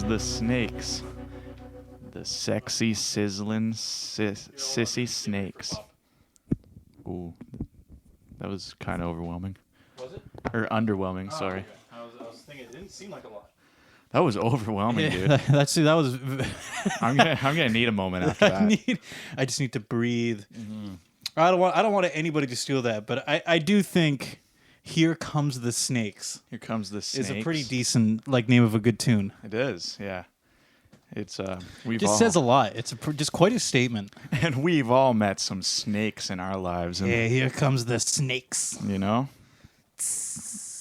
the snakes. The sexy, sizzling, sissy snakes. Ooh, that was kind of overwhelming. Was it? Or underwhelming, sorry. Okay. I was thinking it didn't seem like a lot. That was overwhelming, dude. That was. I'm gonna need a moment after that. I just need to breathe. Mm-hmm. I don't want anybody to steal that, but I do think "Here Comes the Snakes." Here comes the snakes. Is a pretty decent name of a good tune. It is, yeah. It's we've Just all, says a lot. It's just quite a statement. and we've all met some snakes in our lives. And, Yeah, here comes the snakes. you know.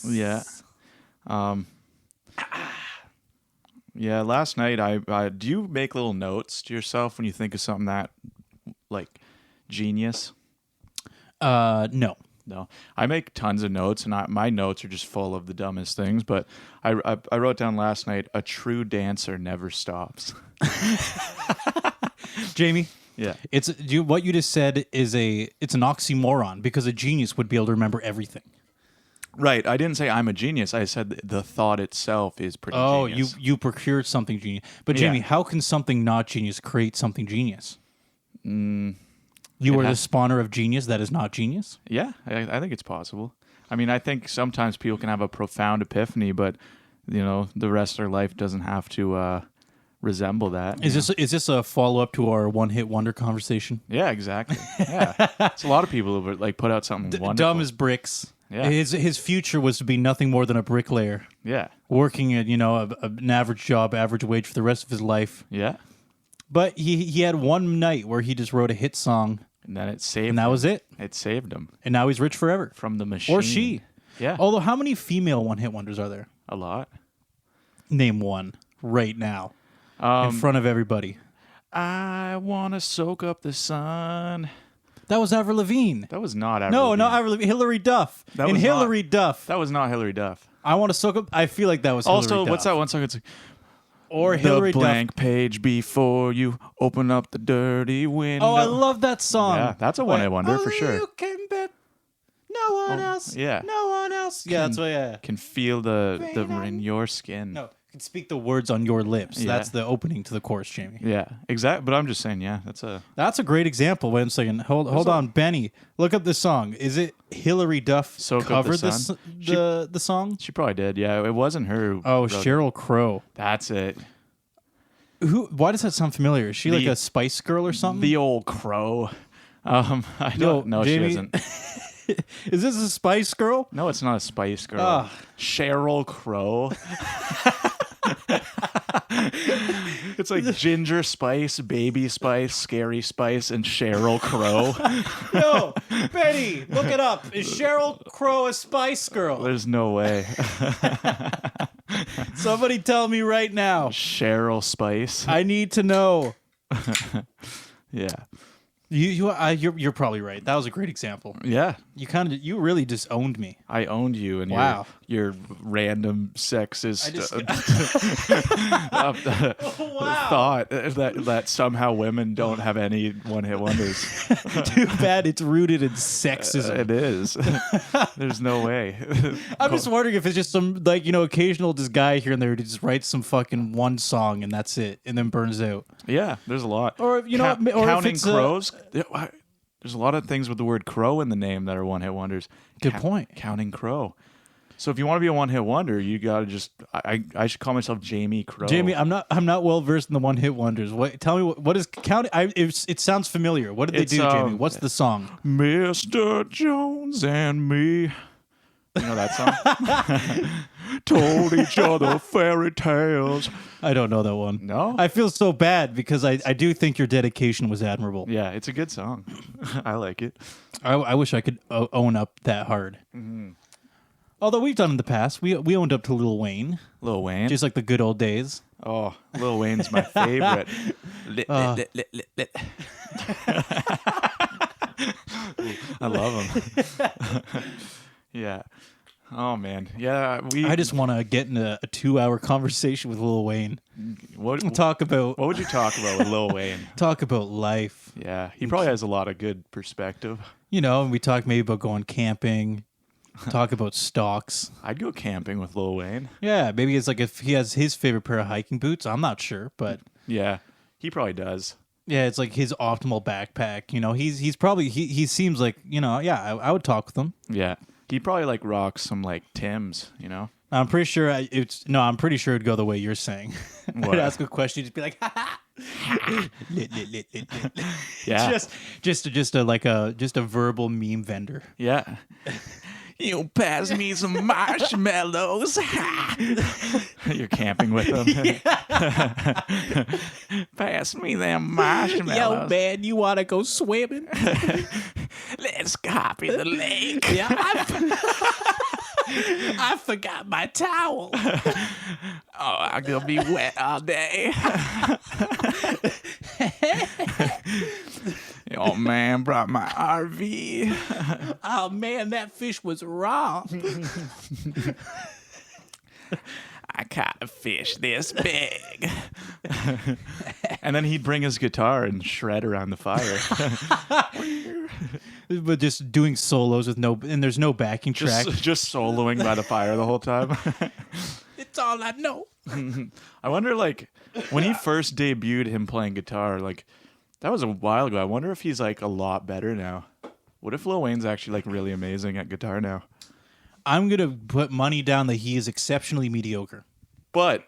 Yeah. Yeah. Last night, I do you make little notes to yourself when you think of something that like genius? No. No, I make tons of notes, and my notes are just full of the dumbest things. But I wrote down last night: a true dancer never stops. Jamie. Yeah, what you just said is it's an oxymoron because a genius would be able to remember everything. right. I didn't say I'm a genius. I said the thought itself is pretty. Genius. you procured something genius. But Jamie, Yeah. how can something not genius create something genius? You are the spawner of genius that is not genius? Yeah, I think it's possible. I mean, I think sometimes people can have a profound epiphany, but the rest of their life doesn't have to resemble that. Is this a follow up to our one hit wonder conversation? Yeah, exactly. Yeah, it's a lot of people who like put out something wonderful. Dumb as bricks. Yeah. His future was to be nothing more than a bricklayer, Yeah, working at an average job, average wage for the rest of his life. yeah. But he had one night where he just wrote a hit song, And then it saved. and that was it. It saved him And now he's rich forever. from the machine. Or she. Yeah, Although, how many female one hit wonders are there? a lot. Name one right now in front of everybody. I wanna soak up the sun. That was Avril Lavigne. That was not Avril No, Lavigne. not Avril Lavigne. Hillary Duff. That And was Hillary Duff. That was not Hillary Duff. I want to soak up. I feel like that was Also, Hillary what's Duff. that one song? It's like, Or Hillary the blank Duff. page before you open up the dirty window. Oh, I love that song. Yeah, that's a one-hit wonder for Only sure. You can bet no one else. yeah. No one else. Yeah, that's what. Yeah. Can feel the in your skin. No, you can speak the words on your lips. Yeah. That's the opening to the chorus, Jamie. Yeah, exactly. But I'm just saying, yeah, That's a great example. Wait a second. Hold on, Benny. Look up this song. Is it Hillary Duff Soak Up the covered Sun? the song? she probably did. Yeah, it wasn't her. who Oh, wrote it. Sheryl Crow. That's it. Why does that sound familiar? Is she like The- a Spice Girl or something? The old crow. I don't know. Jamie- She isn't. Is this a Spice Girl? No, it's not a Spice Girl. Ah. Sheryl Crow. It's like Ginger Spice, Baby Spice, Scary Spice, and Sheryl Crow. No, Benny, look it up. Is Sheryl Crow a Spice Girl? There's no way. Somebody tell me right now. Cheryl Spice. I need to know. Yeah. You're probably right. That was a great example. Yeah. You really just owned me. I owned you and Wow. your random sexist Wow. thought that somehow women don't have any one-hit wonders. Too bad it's rooted in sexism. It is. There's no way. I'm just wondering if it's just some occasional just guy here and there who just writes some fucking one song and that's it, and then burns out. Yeah, there's a lot. Or or if counting it's crows. There's a lot of things with the word crow in the name that are one-hit wonders. Good point. Counting crow. So if you want to be a one-hit wonder, you gotta just. I should call myself Jamie Crow. Jamie, I'm not well versed in the one hit wonders. Tell me what is counting? It sounds familiar. What did they do, Jamie? What's the song? Mr. Jones and me. You know that song? Told each other fairy tales. I don't know that one. No? I feel so bad because I do think your dedication was admirable. Yeah, it's a good song. I like it. I wish I could own up that hard. Mm-hmm. Although we've done in the past, we owned up to Lil Wayne, Lil Wayne. just like the good old days. Oh, Lil Wayne's my favorite. I love him. Yeah. Oh man. Yeah. I just want to get in a 2-hour conversation with Lil Wayne. What Talk about would you talk about with Lil Wayne? life. Yeah, he probably has a lot of good perspective. And we talk maybe about going camping, Talk about stocks. I'd go camping with Lil Wayne. Yeah, maybe it's like if he has his favorite pair of hiking boots. I'm not sure, but Yeah, he probably does. yeah, it's like his optimal backpack. You know, he's probably he seems like, you know, yeah, I would talk with him. Yeah, he probably like rocks some like Timbs, you know. I'm pretty sure I'm pretty sure it'd go the way you're saying. What? I'd ask a question, just be like, ha ha. Yeah, just a verbal meme vendor. yeah. You pass me some marshmallows. You're camping with them. Pass me them marshmallows. Yo, man, you want to go swimming? Let's hop in the lake. Yeah, I forgot my towel. Oh, I'm gonna be wet all day. Oh man, brought my RV. Oh man, that fish was raw. I caught a fish this big. And then he'd bring his guitar and shred around the fire. But just doing solos with there's no backing track. Just soloing by the fire the whole time. It's all I know. I wonder, like, when he first debuted him playing guitar, like, that was a while ago. I wonder if he's, like, a lot better now. What if Lil Wayne's actually, like, really amazing at guitar now? I'm going to put money down that he is exceptionally mediocre. But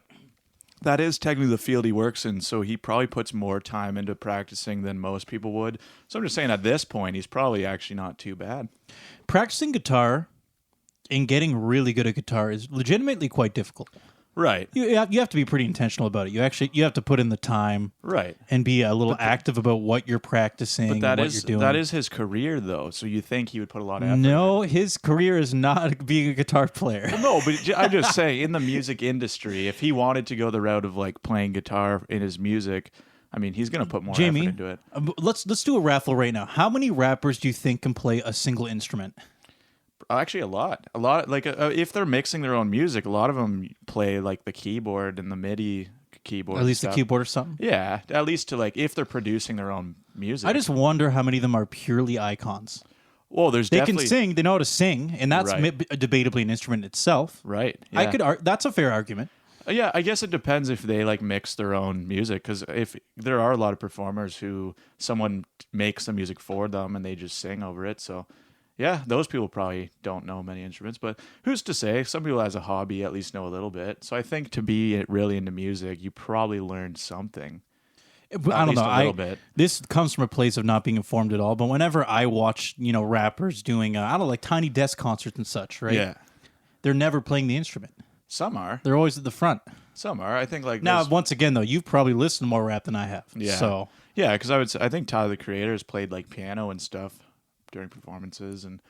that is technically the field he works in, so he probably puts more time into practicing than most people would. So I'm just saying at this point, he's probably actually not too bad. Practicing guitar and getting really good at guitar is legitimately quite difficult. Right. You have to be pretty intentional about it. You have to put in the time, Right. and be a little active about what you're practicing. But and what you're doing. that is his career, though. So you think he would put a lot of effort. No, his career is not being a guitar player. No, but I just say in the music industry, if he wanted to go the route of like playing guitar in his music, I mean, he's going to put more Jamie, effort into it. Let's do a raffle right now. How many rappers do you think can play a single instrument? Actually, a lot. Like if they're mixing their own music, a lot of them play like the keyboard and the MIDI keyboard. At least stuff. the keyboard or something. Yeah, at least to like if they're producing their own music. I just wonder how many of them are purely icons. Well, there's They definitely can sing. They know how to sing, and that's Right. debatably an instrument itself. right. I Yeah. could. That's a fair argument. Yeah, I guess it depends if they like mix their own music, because if there are a lot of performers who someone makes the music for them and they just sing over it. So yeah, those people probably don't know many instruments, but who's to say? Some people as a hobby at least know a little bit. So I think to be really into music, you probably learned something. I don't least know. a little bit. This comes from a place of not being informed at all. But whenever I watch, rappers doing, I don't know, like tiny desk concerts and such, right? Yeah, They're never playing the instrument. some are. They're always at the front. Some are. I think like Now, there's- once again, though, you've probably listened to more rap than I have. yeah, So yeah, because I think Tyler the Creator has played like piano and stuff during performances, and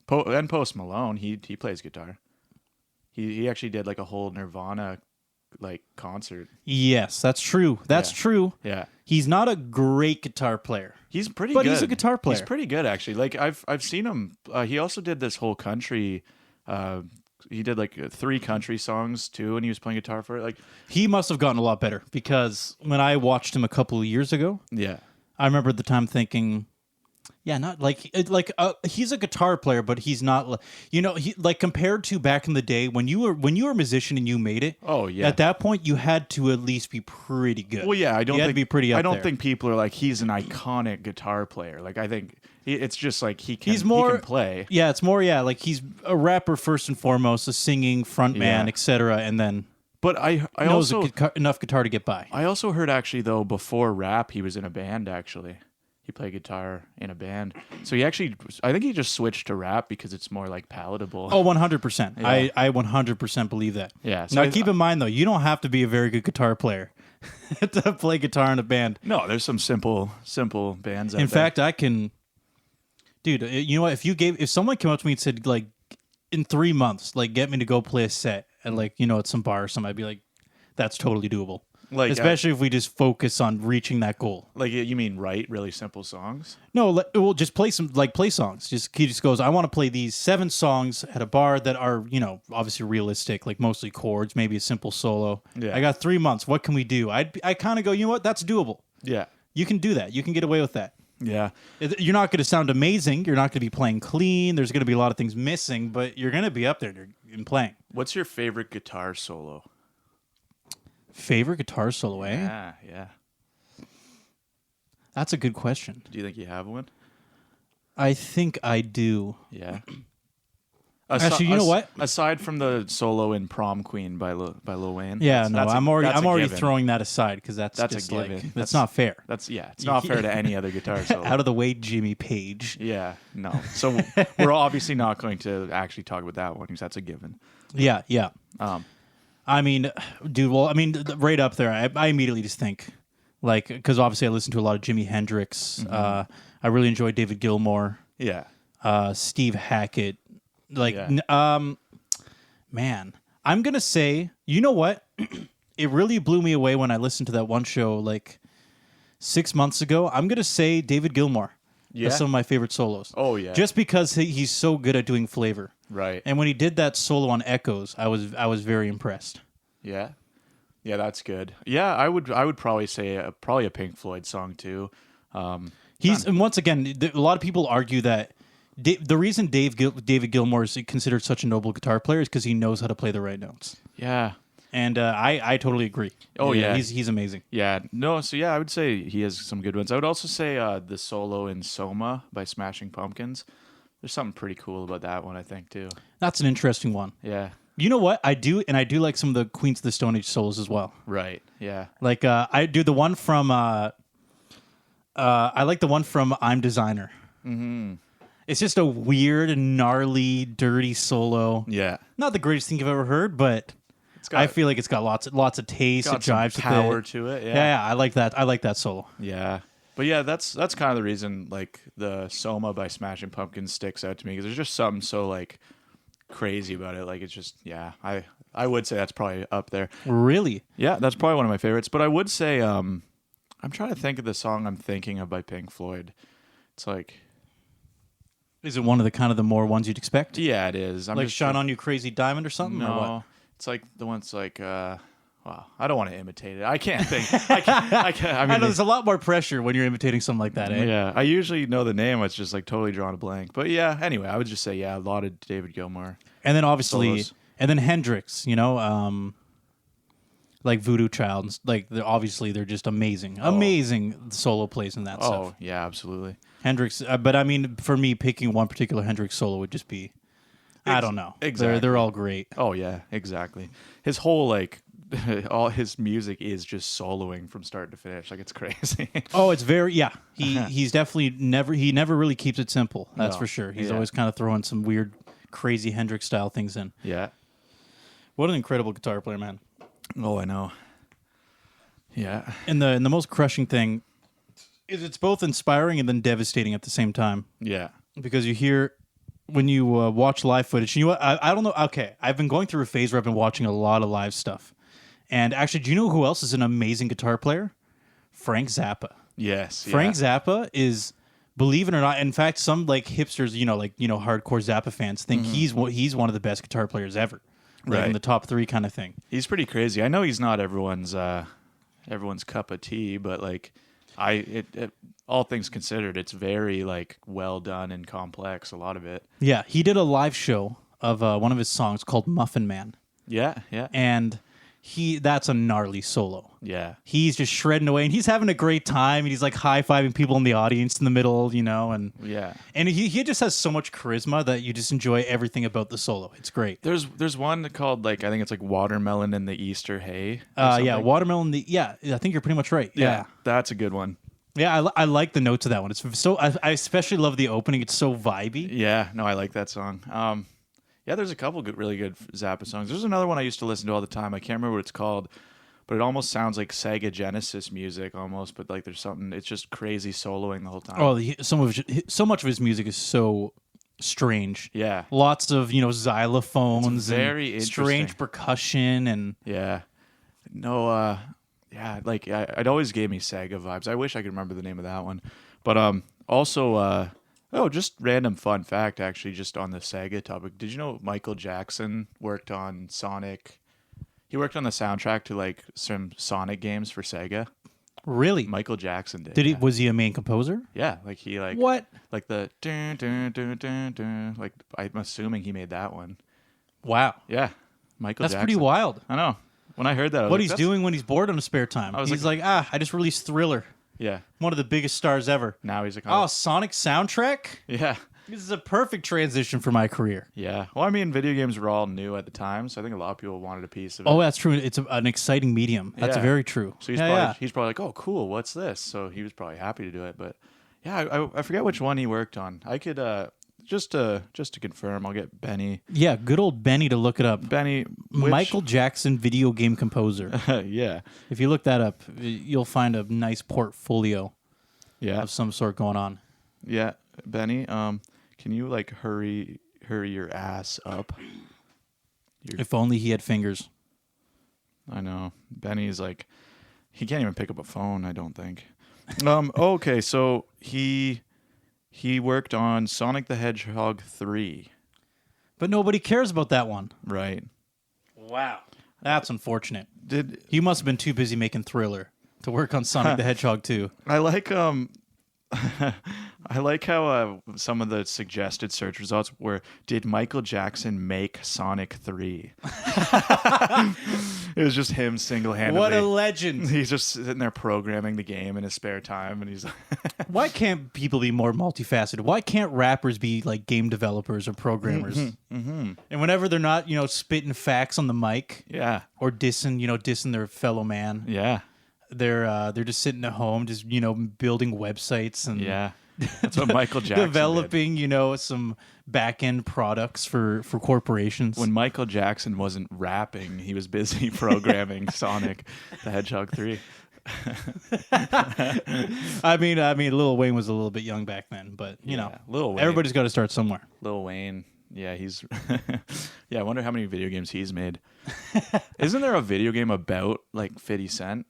Post Malone he plays guitar. He actually did like a whole Nirvana like concert. yes, that's true. That's Yeah. true. Yeah. He's not a great guitar player. He's pretty But good. he's a guitar player. He's pretty good actually. Like I've seen him. He also did this whole country. He did like 3 country songs too, and he was playing guitar for it. Like He must have gotten a lot better because when I watched him a couple of years ago, yeah, I remember at the time thinking, yeah, not like he's a guitar player, but he's not. He like compared to back in the day when you were a musician and you made it. Oh, yeah. At that point, you had to at least be pretty good. well yeah. I don't You had think to be pretty. Up I don't there. think people are like he's an iconic guitar player. Like I think it's just like he can play. Yeah, it's more. Yeah, like he's a rapper first and foremost, a singing frontman, Yeah. etc. And then But I knows also enough guitar to get by. I also heard actually though before rap he was in a band actually. He played guitar in a band. So I think he just switched to rap because it's more like palatable. Oh, 100%. Yeah. I 100% believe that. Yeah, so Now I- keep in mind though, you don't have to be a very good guitar player to play guitar in a band. No, there's some simple bands out In there. fact, I can, dude. You know what? If someone came up to me and said like, in 3 months, like get me to go play a set at like at some bar or something, I'd be like, that's totally doable. Like, especially if we just focus on reaching that goal. like you mean write really simple songs? No, we'll just play play songs. He just goes, I want to play these 7 songs at a bar that are, obviously realistic, like mostly chords, maybe a simple solo. Yeah. I got 3 months. What can we do? I kind of go, you know what? That's doable. Yeah. You can do that. You can get away with that. Yeah. You're not going to sound amazing. You're not going to be playing clean. There's going to be a lot of things missing, but you're going to be up there and playing. What's your favorite guitar solo? Favorite guitar solo, eh? Yeah, yeah. That's a good question. Do you think you have one? I think I do. Yeah. Actually, you know what? Aside from the solo in "Prom Queen" by Lil Wayne. Yeah, I'm already given. throwing that aside because that's That's just a given. like that's not fair. It's not fair to any other guitar solo. Out of the way, Jimmy Page. Yeah, no. So we're obviously not going to actually talk about that one because that's a given. Yeah. I mean, dude. Well, I mean, right up there. I immediately just think, like, because obviously I listen to a lot of Jimi Hendrix. I really enjoy David Gilmour. Yeah. Steve Hackett. Like, Yeah. Man, I'm gonna say, you know what? It really blew me away when I listened to that one show like 6 months ago. I'm gonna say David Gilmour. Yeah. That's some of my favorite solos. Oh yeah. Just because he's so good at doing flavor. Right. And when he did that solo on Echoes, I was very impressed. Yeah. Yeah, that's good. Yeah, I would probably say probably a Pink Floyd song too. And once again, a lot of people argue that the reason David Gilmour is considered such a noble guitar player is because he knows how to play the right notes. Yeah. And I totally agree. Oh yeah, he's amazing. Yeah, no, so yeah, I would say he has some good ones. I would also say the solo in Soma by Smashing Pumpkins. There's something pretty cool about that one, I think, too. That's an interesting one. Yeah. You know what? I do like some of the Queens of the Stone Age solos as well. Right. Yeah. Like I do the one from I like the one from I'm Designer. Mm-hmm. It's just a weird, gnarly, dirty solo. Yeah. Not the greatest thing I've ever heard, but I feel like it's got lots of taste. It jives some power with it. to it. Yeah, I like that. I like that solo. Yeah. But yeah, that's kind of the reason like the Soma by Smashing Pumpkins sticks out to me because there's just something so like crazy about it. Like it's just I would say that's probably up there. Really? Yeah, that's probably one of my favorites. But I would say I'm trying to think of the song I'm thinking of by Pink Floyd. It's like, is it one of the more ones you'd expect? yeah, it is. I'm like just Shine On You Crazy Diamond or something? No, Or what? it's like the one's like wow, I don't want to imitate it. I can't think. I I know there's a lot more pressure when you're imitating something like that, eh? Yeah, I usually know the name. It's just like totally drawn a blank. But yeah, anyway, I would just say a lot of David Gilmour. And then obviously, solos. and then Hendrix, like Voodoo Child, like they're just amazing solo plays in that stuff. Oh yeah, absolutely. Hendrix, but I mean, for me, picking one particular Hendrix solo would just be, I don't know. Exactly. They're all great. Oh yeah, exactly. His whole like, all his music is just soloing from start to finish. Like it's crazy. Oh, it's very He's definitely never really keeps it simple. That's No. for sure. He's Yeah. always kind of throwing some weird, crazy Hendrix style things in. Yeah. What an incredible guitar player, man. Oh, I know. Yeah. And the most crushing thing is it's both inspiring and then devastating at the same time. Yeah. Because you hear when you watch live footage. You know what? I don't know. Okay, I've been going through a phase where I've been watching a lot of live stuff. And actually, do you know who else is an amazing guitar player? Frank Zappa. Yes. Frank Zappa is, believe it or not, in fact, some like hipsters, hardcore Zappa fans think he's one of the best guitar players ever. Like Right. in the top 3 kind of thing. He's pretty crazy. I know he's not everyone's cup of tea, but like all things considered, it's very like well done and complex. A lot of it. Yeah, he did a live show of one of his songs called Muffin Man. Yeah. Yeah. And that's a gnarly solo. Yeah. He's just shredding away and he's having a great time and he's like high-fiving people in the audience in the middle, and Yeah. and he just has so much charisma that you just enjoy everything about the solo. It's great. There's one called like I think it's like Watermelon in the Easter Hay. Watermelon. I think you're pretty much right. Yeah. That's a good one. Yeah, I like the notes of that one. It's so I especially love the opening. It's so vibey. Yeah, no, I like that song. Yeah, there's a couple really good Zappa songs. There's another one I used to listen to all the time. I can't remember what it's called, but it almost sounds like Sega Genesis music almost. But like there's something. It's just crazy soloing the whole time. Oh, so much of his music is so strange. Yeah. Lots of xylophones, It's very and interesting. strange percussion, and Yeah. No. Yeah. Like it always gave me Sega vibes. I wish I could remember the name of that one. But also. Oh, just random fun fact, actually, just on the Sega topic. Did you know Michael Jackson worked on Sonic? He worked on the soundtrack to like some Sonic games for Sega. Really? Michael Jackson did. Did he? Yeah. Was he a main composer? Yeah, like he like What? like the dun, dun, dun, dun, dun, like I'm assuming he made that one. Wow. Yeah, Michael That's Jackson. pretty wild. I know. When I heard that, I was What like, he's "That's-" doing when he's bored on his spare time. was He's like, I just released Thriller. Yeah. One of the biggest stars ever. Now he's like, Oh, Sonic soundtrack? yeah. This is a perfect transition for my career. Yeah. Well, I mean, video games were all new at the time, so I think a lot of people wanted a piece of it. Oh, that's true. It's an exciting medium. That's Yeah. very true. So he's probably like, oh, cool, what's this? So he was probably happy to do it. But yeah, I forget which one he worked on. I could just to confirm, I'll get Benny. Yeah, good old Benny to look it up. Benny Michael Jackson video game composer. Yeah. If you look that up, you'll find a nice portfolio Yeah. of some sort going on. Yeah. Benny, can you like hurry your ass up? If only he had fingers. I know. Benny's like, he can't even pick up a phone, I don't think. Okay, so he worked on Sonic the Hedgehog 3. But nobody cares about that one. Right. Wow. That's unfortunate. Did He must have been too busy making Thriller to work on Sonic the Hedgehog 2. I like I like how some of the suggested search results were, did Michael Jackson make Sonic 3? It was just him single-handedly. What a legend. He's just sitting there programming the game in his spare time, and he's like, Why can't people be more multifaceted? Why can't rappers be like game developers or programmers? And whenever they're not, spitting facts on the mic yeah, or dissing their fellow man, yeah, they're just sitting at home, just building websites and yeah. That's what Michael Jackson did. developing, some back end products for corporations. When Michael Jackson wasn't rapping, he was busy programming Sonic the Hedgehog 3. I mean, Lil Wayne was a little bit young back then, but Lil Wayne. everybody's got to start somewhere. Lil Wayne. Yeah, he's. Yeah, I wonder how many video games he's made. Isn't there a video game about like 50 Cent?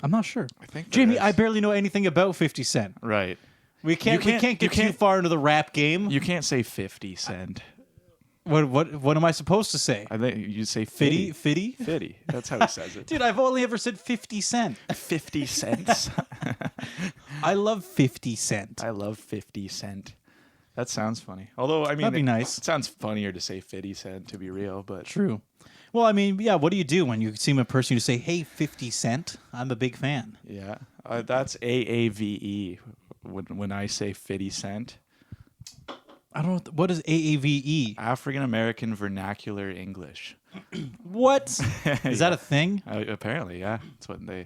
I'm not sure. I think there Jamie, is. I barely know anything about 50 Cent. Right. We can't get too far into the rap game. You can't say 50 Cent. What am I supposed to say? I think you say Fitty? Fitty. Fitty. That's how he says it. Dude, I've only ever said 50 Cent. 50 cents. I love 50 Cent. I love 50 Cent. That sounds funny. Although, I mean, That'd be nice. It sounds funnier to say 50 Cent, to be real, but True. Well, I mean, yeah, what do you do when you see a person you say, hey, 50 Cent? I'm a big fan. yeah, that's AAVE when I say 50 Cent. I don't know. What is AAVE? African American Vernacular English. What? Is that a thing? Apparently, yeah. That's what they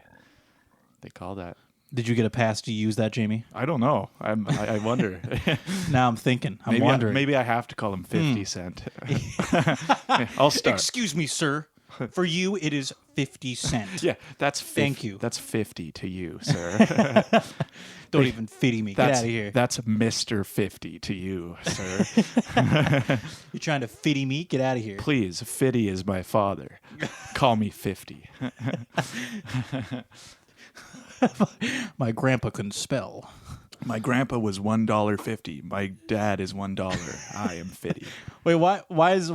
call that. Did you get a pass to use that, Jamie? I don't know. I wonder. Now I'm thinking. I'm maybe wondering. maybe I have to call him 50 Cent. I'll start. Excuse me, sir. For you, it is 50 Cent. Yeah, that's Thank you. That's 50 to you, sir. Don't even fitty me. Get out of here. That's Mr. 50 to you, sir. You're trying to fitty me? Get out of here. Please, Fitty is my father. Call me 50. My grandpa couldn't spell. My grandpa was $1.50. My dad is $1. I am Fitty. Wait, why is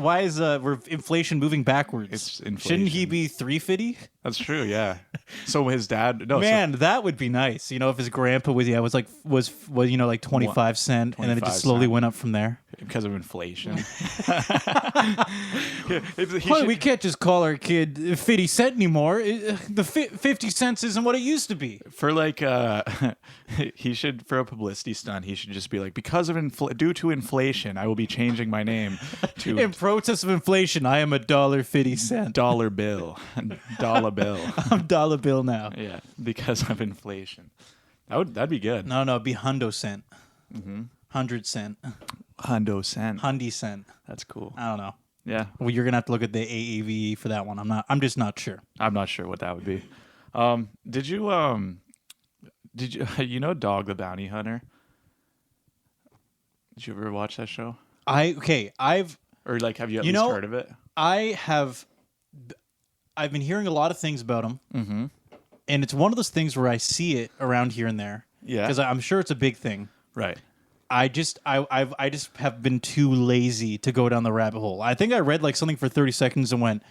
inflation moving backwards? It's inflation. Shouldn't he be 350? That's true, yeah. So his dad, no, Man, that would be nice. If his grandpa was like 25 cent, and then it 25 just slowly cent. went up from there. because of inflation. We can't just call our kid 50 Cent anymore. The 50 cents isn't what it used to be. For like, he should, for a publicity stunt, he should just be like, because of due to inflation, I will be changing my name to In protest of inflation, I am $1.50. dollar bill, dollar bill. I'm dollar bill now. Yeah, because of inflation. That'd be good. No, it'd be hundo cent. 100 cent. Hundo cent. Hundy cent. That's cool. I don't know. Yeah, Well, you're gonna have to look at the AAVE for that one. I'm just not sure. I'm not sure what that would be. Did you Dog the Bounty Hunter? Did you ever watch that show? I've Have you at least heard of it? I've been hearing a lot of things about him, and it's one of those things where I see it around here and there. Yeah. because I'm sure it's a big thing. Right. I just have been too lazy to go down the rabbit hole. I think I read like something for 30 seconds and went,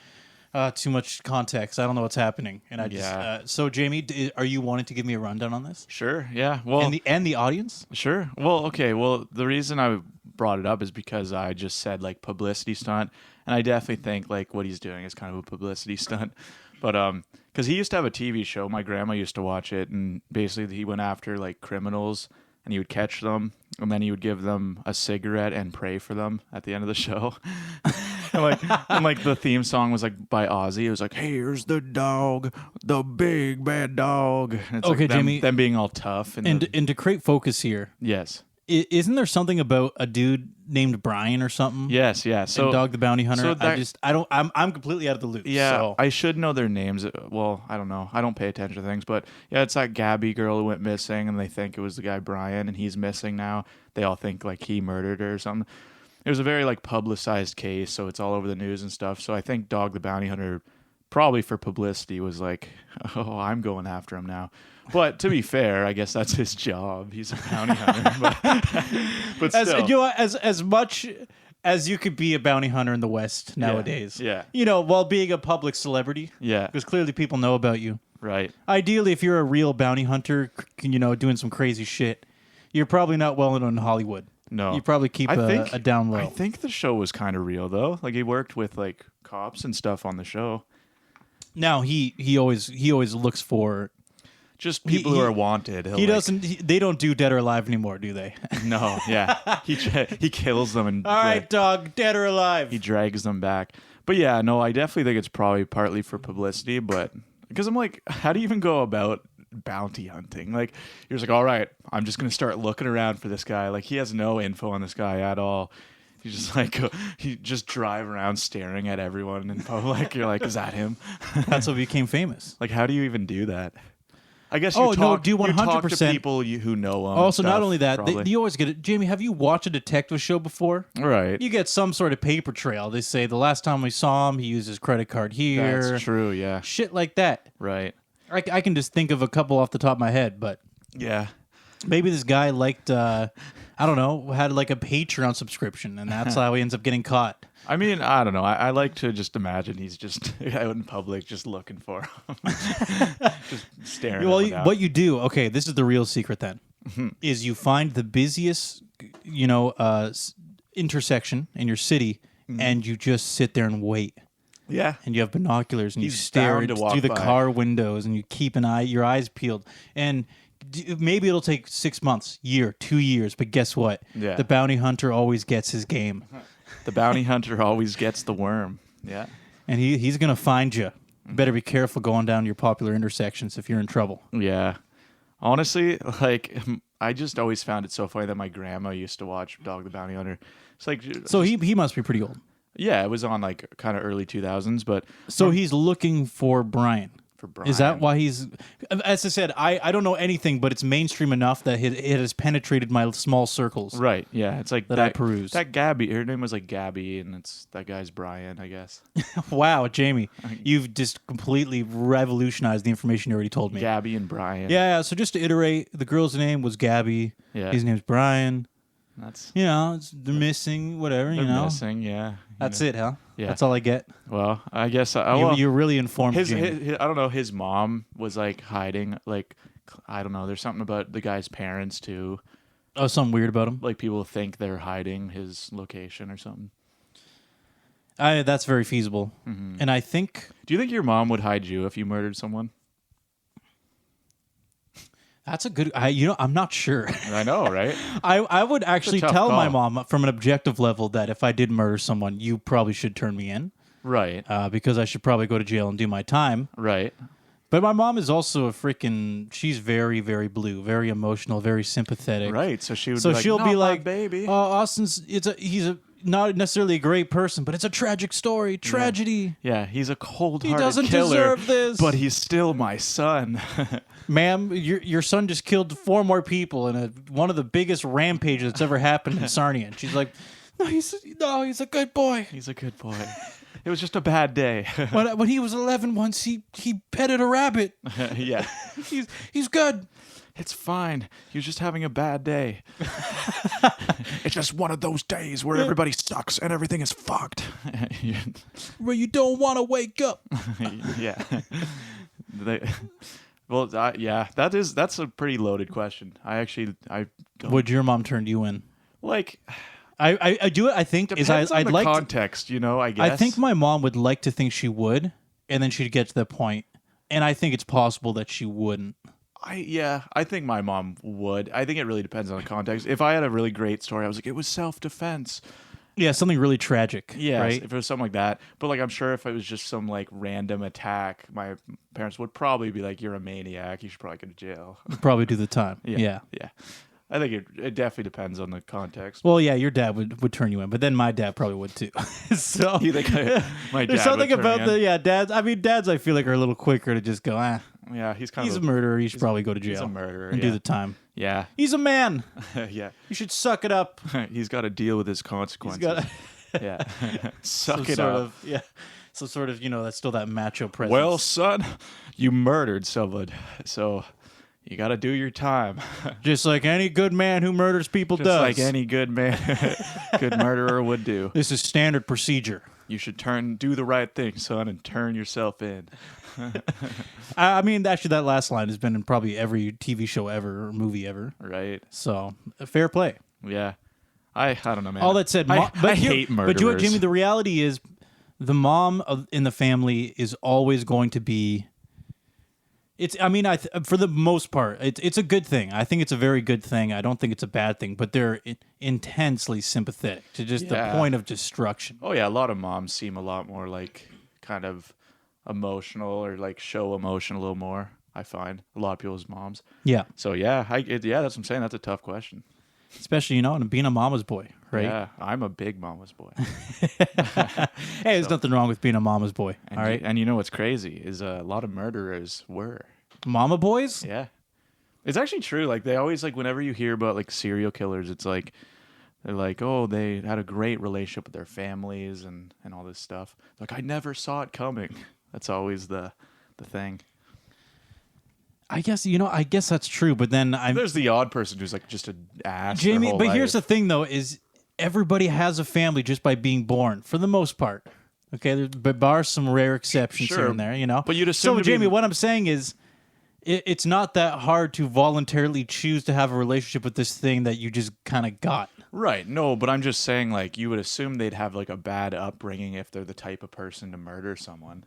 Too much context. I don't know what's happening. And I just so Jamie, are you wanting to give me a rundown on this? Sure. Yeah. Well, And the audience? sure. Well, okay. Well, the reason I brought it up is because I just said like publicity stunt, and I definitely think like what he's doing is kind of a publicity stunt. But because he used to have a TV show, my grandma used to watch it, and basically he went after like criminals, and he would catch them, and then he would give them a cigarette and pray for them at the end of the show. and the theme song was like by Ozzy. It was like, "Here's the dog, the big bad dog." And it's Okay, like them, Jamie. them being all tough And to create focus here, yes, isn't there something about a dude named Brian or something? yes, yeah. So And Dog the Bounty Hunter. so I'm completely out of the loop. yeah, So. I should know their names. Well, I don't know. I don't pay attention to things, but yeah, it's that Gabby girl who went missing, and they think it was the guy Brian, and he's missing now. They all think like he murdered her or something. It was a very like publicized case, so it's all over the news and stuff. So I think Dog the Bounty Hunter, probably for publicity, was like, "Oh, I'm going after him now." But to be fair, I guess that's his job. He's a bounty hunter. But still. As much as you could be a bounty hunter in the West nowadays. Yeah. While being a public celebrity. Yeah. Because clearly people know about you. Right. Ideally, if you're a real bounty hunter, doing some crazy shit, you're probably not well known in Hollywood. No. You probably keep a down low. I think the show was kind of real though. Like he worked with like cops and stuff on the show. Now he always looks for. Just people who are wanted. They don't do Dead or Alive anymore, do they? No, yeah. He kills them and All right, dog, dead or alive. he drags them back. But yeah, no, I definitely think it's probably partly for publicity, but because I'm like, how do you even go about bounty hunting? Like you're just like, all right, I'm just gonna start looking around for this guy. Like he has no info on this guy at all. You just like he just drive around staring at everyone in public. You're like, is that him? That's what became famous. Like, how do you even do that? I guess do you talk to 100%. people who know them. Also, not only that, probably. you always get it. Jamie, have you watched a detective show before? Right. You get some sort of paper trail. They say the last time we saw him, he used his credit card here. That's true, yeah. Shit like that. Right. I can just think of a couple off the top of my head, but Yeah. maybe this guy liked, I don't know, had like a Patreon subscription, and that's how he ends up getting caught. I mean, I don't know. I like to just imagine he's just out in public just looking for him. Just staring Well, at him. what you do, okay, this is the real secret then, is you find the busiest, intersection in your city, and you just sit there and wait. Yeah. And you have binoculars and you He's stare bound to walk through the by. car windows and you keep your eyes peeled. And maybe it'll take 6 months, year, 2 years, but guess what? Yeah. The bounty hunter always gets his game. The bounty hunter always gets the worm. Yeah. And he's going to find you. You better be careful going down your popular intersections if you're in trouble. Yeah. Honestly, like, I just always found it so funny that my grandma used to watch Dog the Bounty Hunter. It's like, So he must be pretty old. yeah, it was on like kind of early 2000s, but So he's looking for Brian. for Brian. Is that why he's... As I said, I don't know anything, but it's mainstream enough that it has penetrated my small circles. Right, yeah. It's like That I peruse. That Gabby, her name was like Gabby, and that guy's Brian, I guess. Wow, Jamie, you've just completely revolutionized the information you already told me. Gabby and Brian. Yeah, so just to iterate, the girl's name was Gabby. Yeah. His name's Brian. That's They're missing, whatever, they're missing, yeah. That's it, huh? Yeah. That's all I get. Well, I guess You're really informed, his, Jamie. his I don't know, his mom was like hiding, like, I don't know, there's something about the guy's parents too. Oh, something weird about him? Like people think they're hiding his location or something. That's very feasible. Mm-hmm. And I think... Do you think your mom would hide you if you murdered someone? That's a good... I'm not sure. I know, right? I would actually tough tell my call. mom from an objective level that if I did murder someone, you probably should turn me in. Right. Because I should probably go to jail and do my time. Right. But my mom is also she's very, very blue, very emotional, very sympathetic. Right. So she would So be like, she'll "Not be my like, baby. Austin's, he's not necessarily a great person, but it's a tragic story, tragedy. Yeah, he's a cold-hearted doesn't killer, deserve this. but he's still my son." Ma'am, your son just killed 4 more people in one of the biggest rampages that's ever happened in Sarnia. And she's like, no, he's a good boy. He's a good boy. It was just a bad day. When he was 11 once, he petted a rabbit. Yeah. He's good. It's fine. He was just having a bad day. It's just one of those days where everybody sucks and everything is fucked. Where you don't want to wake up. Yeah. That's a pretty loaded question. I don't, Would your mom turn you in? like I do it. I think depends is on I'd the like context, I guess. I think my mom would like to think she would, and then she'd get to that point, and I think it's possible that she wouldn't. I think my mom would. I think it really depends on the context. If I had a really great story, I was like, it was self-defense. Yeah, something really tragic. Yeah, right. if it was something like that. But I'm sure if it was just some random attack, my parents would probably be like, "You're a maniac. You should probably go to jail." Probably do the time. Yeah. I think it definitely depends on the context. Well, yeah, your dad would turn you in, but then my dad probably would too. So You think my dad there's something would turn about me in? dads. I mean, dads I feel like are a little quicker to just go, Yeah, he's kind he's of a murderer. He should probably go to jail. He's a murderer and do the time. Yeah, He's a man. yeah. You should suck it up. He's got to deal with his consequences. He's got Yeah, suck it sort up. of So sort of that's still that macho presence. Well, son, you murdered someone, so you got to do your time. just like any good man who murders people Just does. like any good man, good murderer would do. This is standard procedure. You should do the right thing, son, and turn yourself in. I mean, actually, that last line has been in probably every TV show ever or movie ever. Right? So, fair play. Yeah. I don't know, man. All that said, I hate murderers. But you know what, Jamie? The reality is, the mom in the family is always going to be. It's. I mean, for the most part, it's a good thing. I think it's a very good thing. I don't think it's a bad thing. But they're intensely sympathetic to just the point of destruction. Oh yeah, a lot of moms seem a lot more kind of emotional or show emotion a little more. I find a lot of people's moms. Yeah. So yeah, that's what I'm saying. That's a tough question. Especially, and being a mama's boy, right? Yeah, I'm a big mama's boy. Hey, there's nothing wrong with being a mama's boy, And all right? And you know what's crazy is a lot of murderers were. Mama boys? Yeah. It's actually true. They always, whenever you hear about, serial killers, it's they're like, oh, they had a great relationship with their families and all this stuff. I never saw it coming. That's always the thing. I guess that's true, but then There's the odd person who's just an ass. Jamie, their whole but here's the life. thing, though, is everybody has a family just by being born, for the most part. Okay, but bar some rare exceptions Sure, here and there, but you'd assume So, to be- Jamie, what I'm saying is, it's not that hard to voluntarily choose to have a relationship with this thing that you just kind of got. Right. No, but I'm just saying, you would assume they'd have a bad upbringing if they're the type of person to murder someone.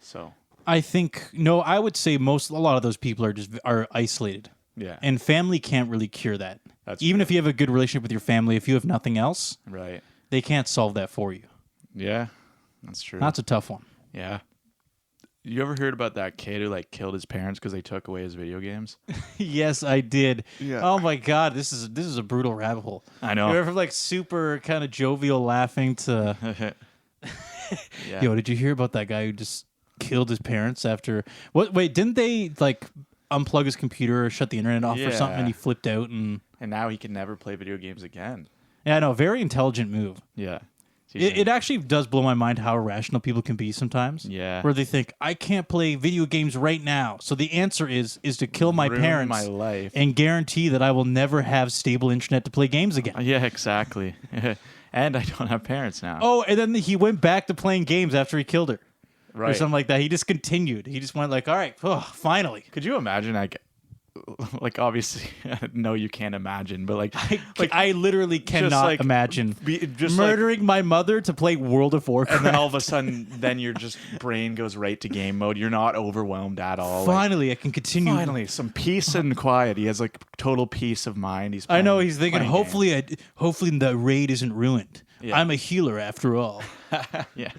So. I think I would say a lot of those people are isolated. Yeah. And family can't really cure that. That's Even true. if you have a good relationship with your family, if you have nothing else, Right. they can't solve that for you. Yeah. That's true. That's a tough one. Yeah. You ever heard about that kid who killed his parents because they took away his video games? Yes, I did. Yeah. Oh my God, this is a brutal rabbit hole. I know. You're ever super kind of jovial laughing to, Yeah. yo, did you hear about that guy who just killed his parents after? What? Wait, didn't they unplug his computer or shut the internet off or something, and he flipped out and now he can never play video games again. yeah, no, very intelligent move. Yeah. It actually does blow my mind how irrational people can be sometimes. Yeah. Where they think, I can't play video games right now. So the answer is to kill my Ruin parents my life. and guarantee that I will never have stable internet to play games again. Yeah, exactly. And I don't have parents now. Oh, and then he went back to playing games after he killed her. right. Or something like that. He just continued. He just went all right, finally. Could you imagine obviously no you can't imagine, but I literally cannot imagine murdering my mother to play World of Warcraft. and then all of a sudden then your just brain goes right to game mode. You're not overwhelmed at all. Finally, I can continue. Finally, some peace and quiet. He has total peace of mind. I know he's thinking, playing hopefully the raid isn't ruined. Yeah. I'm a healer after all. games. Yeah.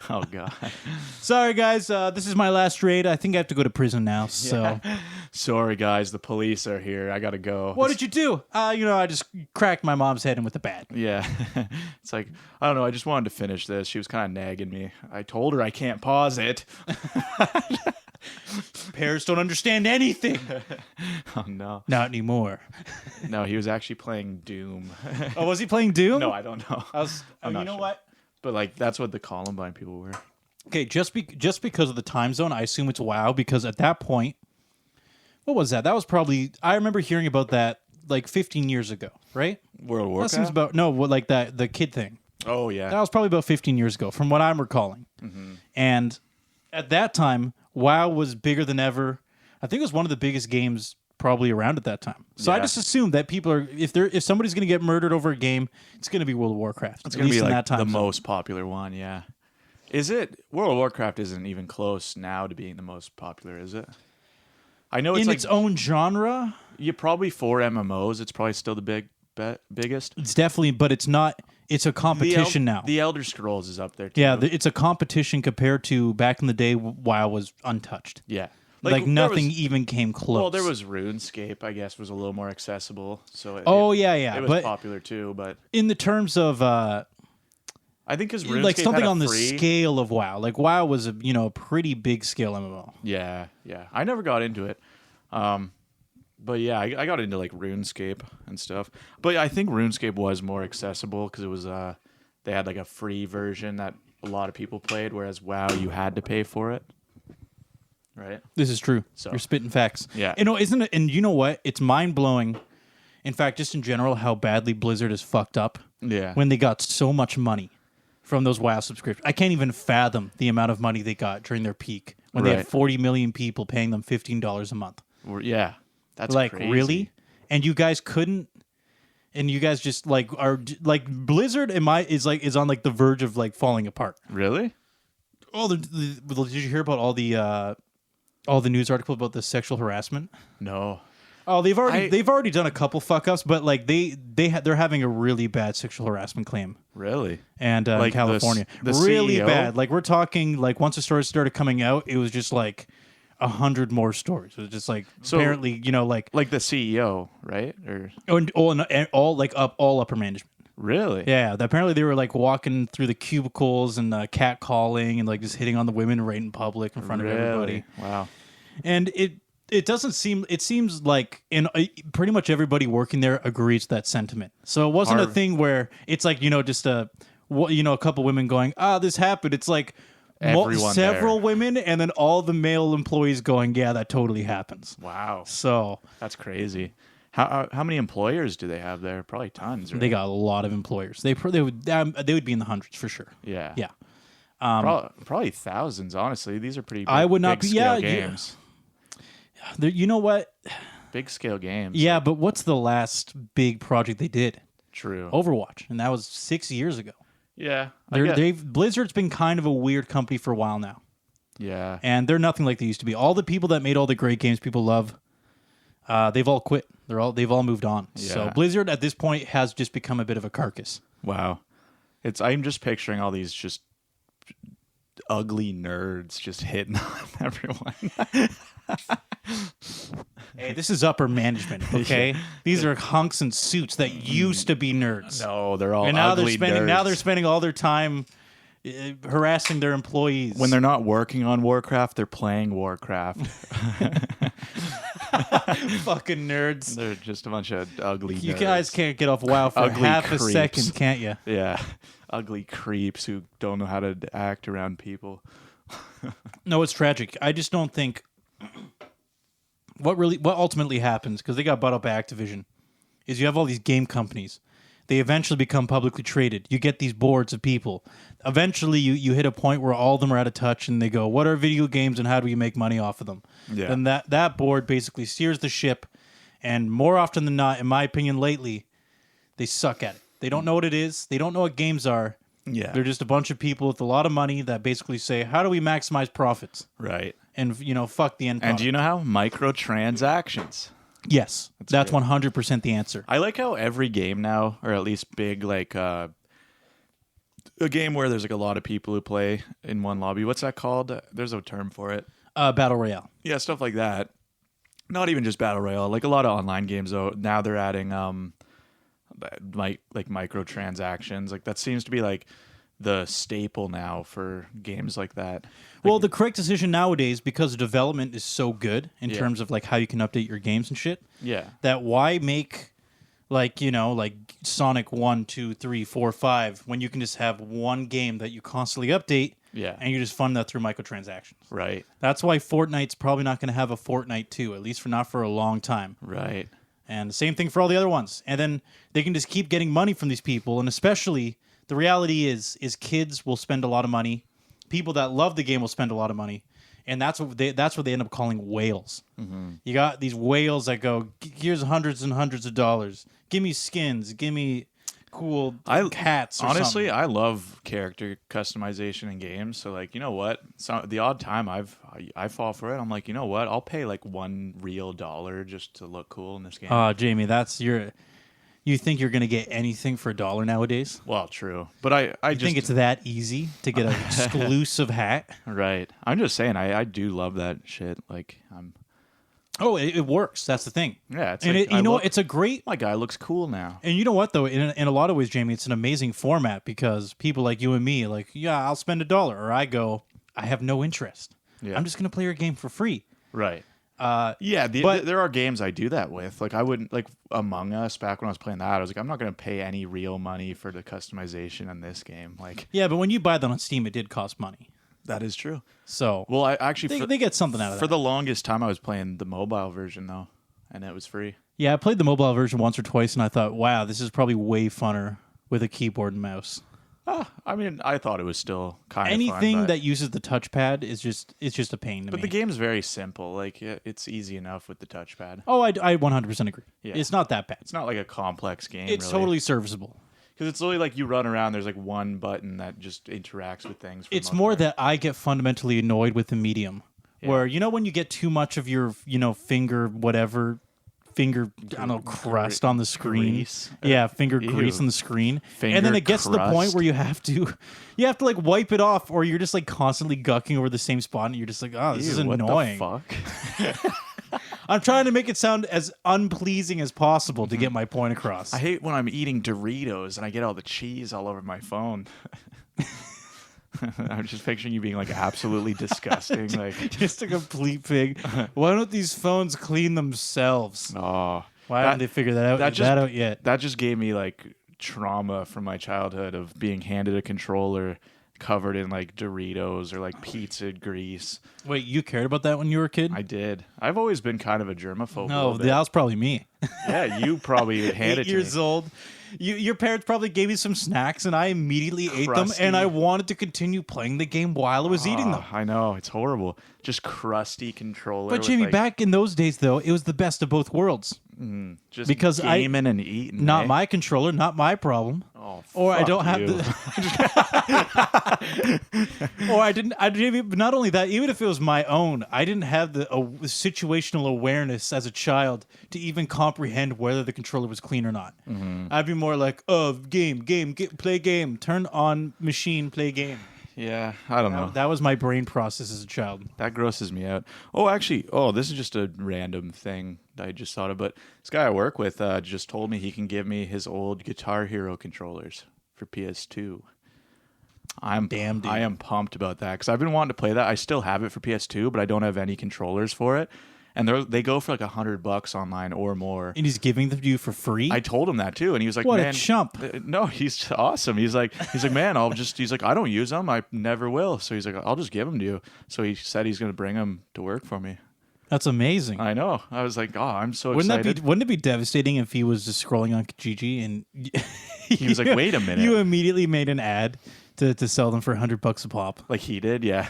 Oh god. Sorry, guys. This is my last raid. I think I have to go to prison now. So, Sorry guys, the police are here. I gotta go. what did you do? I just cracked my mom's head in with a bat. Yeah. It's I don't know. I just wanted to finish this. She was kind of nagging me. I told her I can't pause it. Parents don't understand anything. Oh no. Not anymore. No, he was actually playing Doom. Oh, was he playing Doom? No, I don't know. I'm you not know sure. what? But that's what the Columbine people were. Okay, just because of the time zone, I assume it's WoW because at that point, What was that? That was probably, I remember hearing about that like 15 years ago, right? World of That Warcraft? seems about, no, like that, the kid thing. Oh, yeah. That was probably about 15 years ago, from what I'm recalling. And at that time, WoW was bigger than ever. I think it was one of the biggest games probably around at that time. So I Yeah. just assumed that people are, if somebody's going to get murdered over a game, it's going to be World of Warcraft. It's at going to least be in like that time the zone. most popular one, yeah. Is it? World of Warcraft isn't even close now to being the most popular, is it? I know it's in like its own genre. you probably for MMOs, it's probably still the biggest. It's definitely, but it's not. It's a competition now. The Elder Scrolls is up there too. Yeah, it's a competition compared to back in the day. WoW was untouched. Yeah. Like there nothing was- even came close. Well, there was RuneScape, I guess, was a little more accessible. So it, Oh it, yeah, yeah. it was But popular too. But in the terms of I think because RuneScape like something had a on the free, scale of WoW, like WoW was a a pretty big scale MMO. Yeah, yeah. I never got into it. But yeah, I got into like RuneScape and stuff. But I think RuneScape was more accessible because it was they had like a free version that a lot of people played, whereas WoW you had to pay for it. Right? This is true. So- You're spitting facts. Yeah. Isn't it? And you know what? It's mind blowing. In fact, just in general, how badly Blizzard is fucked up. Yeah. When they got so much money from those WoW subscriptions. I can't even fathom the amount of money they got during their peak when they had Right. 40 million people paying them $15 a month. Yeah. That's Like crazy. really? And you guys couldn't. And you guys just like are like Blizzard is on like the verge of like falling apart. Really? Oh, did you hear about all the news articles about the sexual harassment? No. Oh, they've already done a couple fuck ups, but like they're having a really bad sexual harassment claim, Really? and Like in California, the really CEO? bad. Like we're talking like once the stories started coming out, it was just like 100 more stories. It was just like So- apparently like Like the CEO, right? Or all upper management. really? Yeah, apparently they were like walking through the cubicles and cat calling and like just hitting on the women right in public in front of everybody. Wow. And it doesn't seem. It seems like pretty much everybody working there agrees with that sentiment. So it wasn't a thing where it's like just a couple women going, this happened. It's like Everyone several there. women and then all the male employees going, yeah, that totally happens. Wow. So That's crazy. How many employers do they have there? Probably tons. Right? they got a lot of employers. They would be in the hundreds for sure. Yeah. Yeah. Probably thousands. Honestly, these are pretty. Big, I would not big be- scale yeah, games. You know what? Big scale games. Yeah, but what's the last big project they did? True. Overwatch, and that was 6 years ago. Yeah. Blizzard's been kind of a weird company for a while now, Yeah. and they're nothing like they used to be. All the people that made all the great games people love, they've all quit. They've all moved on. So Yeah. Blizzard at this point has just become a bit of a carcass. Wow. I'm just picturing all these just ugly nerds just hitting on everyone. Hey, this is upper management, okay? These are hunks in suits that used to be nerds. No, they're all And now ugly they're nerds. spending all their time harassing their employees. When they're not working on Warcraft, they're playing Warcraft. fucking nerds. They're just a bunch of ugly You nerds. guys can't get off WoW for Ugly half a creeps. second, can't you? Yeah. Ugly creeps who don't know how to act around people. No, it's tragic. I just don't think what ultimately happens, because they got bought up by Activision, is you have all these game companies. They eventually become publicly traded. You get these boards of people. Eventually, you hit a point where all of them are out of touch, and they go, "What are video games, and how do we make money off of them?" Yeah. Then that board basically steers the ship, and more often than not, in my opinion, lately, they suck at it. They don't know what it is. They don't know what games are. Yeah. They're just a bunch of people with a lot of money that basically say, "How do we maximize profits?" Right. And fuck the end And product. do you know how? Microtransactions. Yes, that's 100% the answer. I like how every game now, or at least big, like a game where there's like a lot of people who play in one lobby. What's that called? There's a term for it. Battle Royale. Yeah, stuff like that. Not even just battle royale. Like a lot of online games, though. Now they're adding like microtransactions. Like that seems to be like the staple now for games like that. Well, the correct decision nowadays, because development is so good in Yeah. terms of like how you can update your games and shit, Yeah. that why make like Sonic 1, 2, 3, 4, 5 when you can just have one game that you constantly update Yeah. And you just fund that through microtransactions. Right. That's why Fortnite's probably not going to have a Fortnite 2, at least not for a long time. Right. And the same thing for all the other ones. And then they can just keep getting money from these people. And especially, the reality is kids will spend a lot of money. People that love the game will spend a lot of money. And that's what they end up calling whales. Mm-hmm. You got these whales that go, here's hundreds and hundreds of dollars. Give me skins. Give me cool cats or honestly, something. I love character customization in games. So, like, you know what? So the odd time I fall for it, I'm like, you know what? I'll pay like $1 real just to look cool in this game. Jamie, you think you're going to get anything for $1 nowadays? Well, true. But I just think it's that easy to get an exclusive hat? Right. I'm just saying, I do love that shit. Like, it works. That's the thing. Yeah. It's and like, it's a great... My guy looks cool now. And you know what, though? In a lot of ways, Jamie, it's an amazing format because people like you and me, like, yeah, I'll spend $1. Or I go, I have no interest. Yeah. I'm just going to play your game for free. Right. But there are games I do that with. Like, I wouldn't, like, Among Us, back when I was playing that, I was like, I'm not going to pay any real money for the customization in this game. Like, yeah, but when you buy that on Steam, it did cost money. That is true. So, well, I actually they get something out of that. For the longest time, I was playing the mobile version though, and it was free. Yeah, I played the mobile version once or twice, and I thought, wow, this is probably way funner with a keyboard and mouse. I mean, I thought it was still kind of anything fun, that uses the touchpad is just a pain to me. But the game's very simple. Like, it's easy enough with the touchpad. Oh, I 100% agree. Yeah. It's not that bad. It's not like a complex game. It's really. totally serviceable. Because it's literally like you run around. There's like one button that just interacts with things. It's more that I get fundamentally annoyed with the medium, where when you get too much of your finger crust on the screen. Grease. Yeah, finger grease on the screen. Finger and then it gets to the point crust. where you have to like wipe it off, or you're just like constantly gucking over the same spot, and you're just like, oh, this is annoying. What the fuck? I'm trying to make it sound as unpleasing as possible to get my point across. I hate when I'm eating Doritos and I get all the cheese all over my phone. I'm just picturing you being like absolutely disgusting, like just a complete pig. Why don't these phones clean themselves? Oh, why haven't they figured that out yet? That just gave me like trauma from my childhood of being handed a controller covered in like Doritos or like pizza grease. Wait, you cared about that when you were a kid? I did. I've always been kind of a germaphobe. No, that was probably me. Yeah, you probably handed 8 years old. Your parents probably gave me some snacks, and I immediately ate them, Crusty. and I wanted to continue playing the game while I was eating them. I know, it's horrible. Just crusty controller. But Jamie, back in those days, though, it was the best of both worlds. just because gaming and eating. Not my controller, not my problem. Oh, Or I fuck don't have you. Or I didn't. Not only that, even if it was my own, I didn't have the situational awareness as a child to even comprehend whether the controller was clean or not. I'd be more like, "Oh, game, play game, turn on machine, play game." Yeah, I don't know. That was my brain process as a child. That grosses me out. Oh, actually, this is just a random thing that I just thought of. But this guy I work with just told me he can give me his old Guitar Hero controllers for PS2. Damn, dude. I am pumped about that because I've been wanting to play that. I still have it for PS2, but I don't have any controllers for it. And they go for like $100 online or more. And he's giving them to you for free? I told him that too, and he was like, What a "Man, chump." No, he's awesome. He's like, man, he's like, I don't use them. I never will. So he's like, I'll just give them to you. So he said he's going to bring them to work for me. That's amazing. I know. I was like, I'm so Wouldn't excited. Wouldn't it be devastating if he was just scrolling on Kijiji and He was like, wait a minute. You immediately made an ad to sell them for $100 a pop. Like he did, yeah.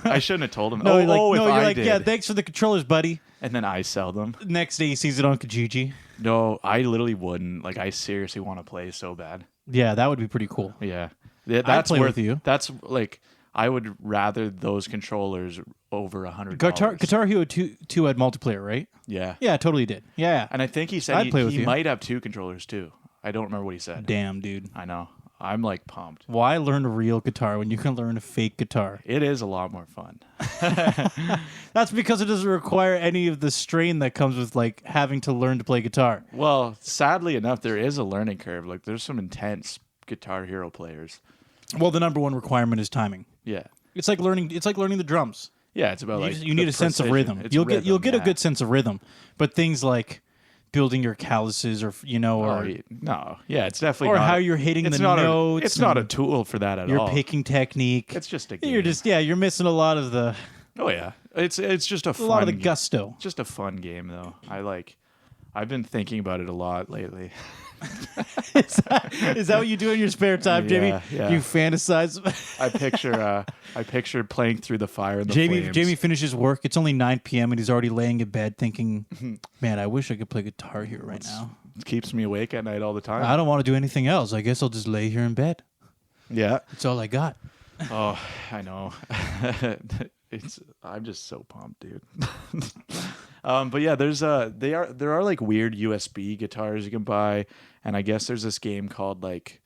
I shouldn't have told him. No, If I you're like, did. yeah, thanks for the controllers, buddy. And then I sell them. Next day he sees it on Kijiji. No, I literally wouldn't. Like, I seriously want to play so bad. Yeah, that would be pretty cool. Yeah. I'd That's play worth with you. That's like, I would rather those controllers over $100. Guitar Hero 2 had multiplayer, right? Yeah. Yeah, it totally did. Yeah. And I think he said I'd play with he you. might have 2 controllers too. I don't remember what he said. Damn, dude. I know. I'm like pumped. Why learn a real guitar when you can learn a fake guitar? It is a lot more fun. That's because it doesn't require any of the strain that comes with like having to learn to play guitar. Well, sadly enough, there is a learning curve. Like, there's some intense Guitar Hero players. Well, the number one requirement is timing. Yeah. It's like learning the drums. Yeah, it's about You, like you need the a sense of precision. rhythm. It's You'll get a yeah. good sense of rhythm. But things like building your calluses, or No, yeah, it's definitely or not how you're hitting the notes. It's not a tool for that at all. Your picking technique. It's just a game. You're missing a lot of the Oh yeah, it's just a lot of the gusto. Just a fun game though. I've been thinking about it a lot lately. Is that what you do in your spare time, Jamie? Yeah. You fantasize. I picture playing through the fire and the flames. Jamie finishes work. It's only 9 p.m. and he's already laying in bed thinking, "Man, I wish I could play guitar here right now." It keeps me awake at night all the time. I don't want to do anything else. I guess I'll just lay here in bed. Yeah, That's all I got. Oh, I know. I'm just so pumped, dude. But yeah, there are like weird USB guitars you can buy, and I guess there's this game called like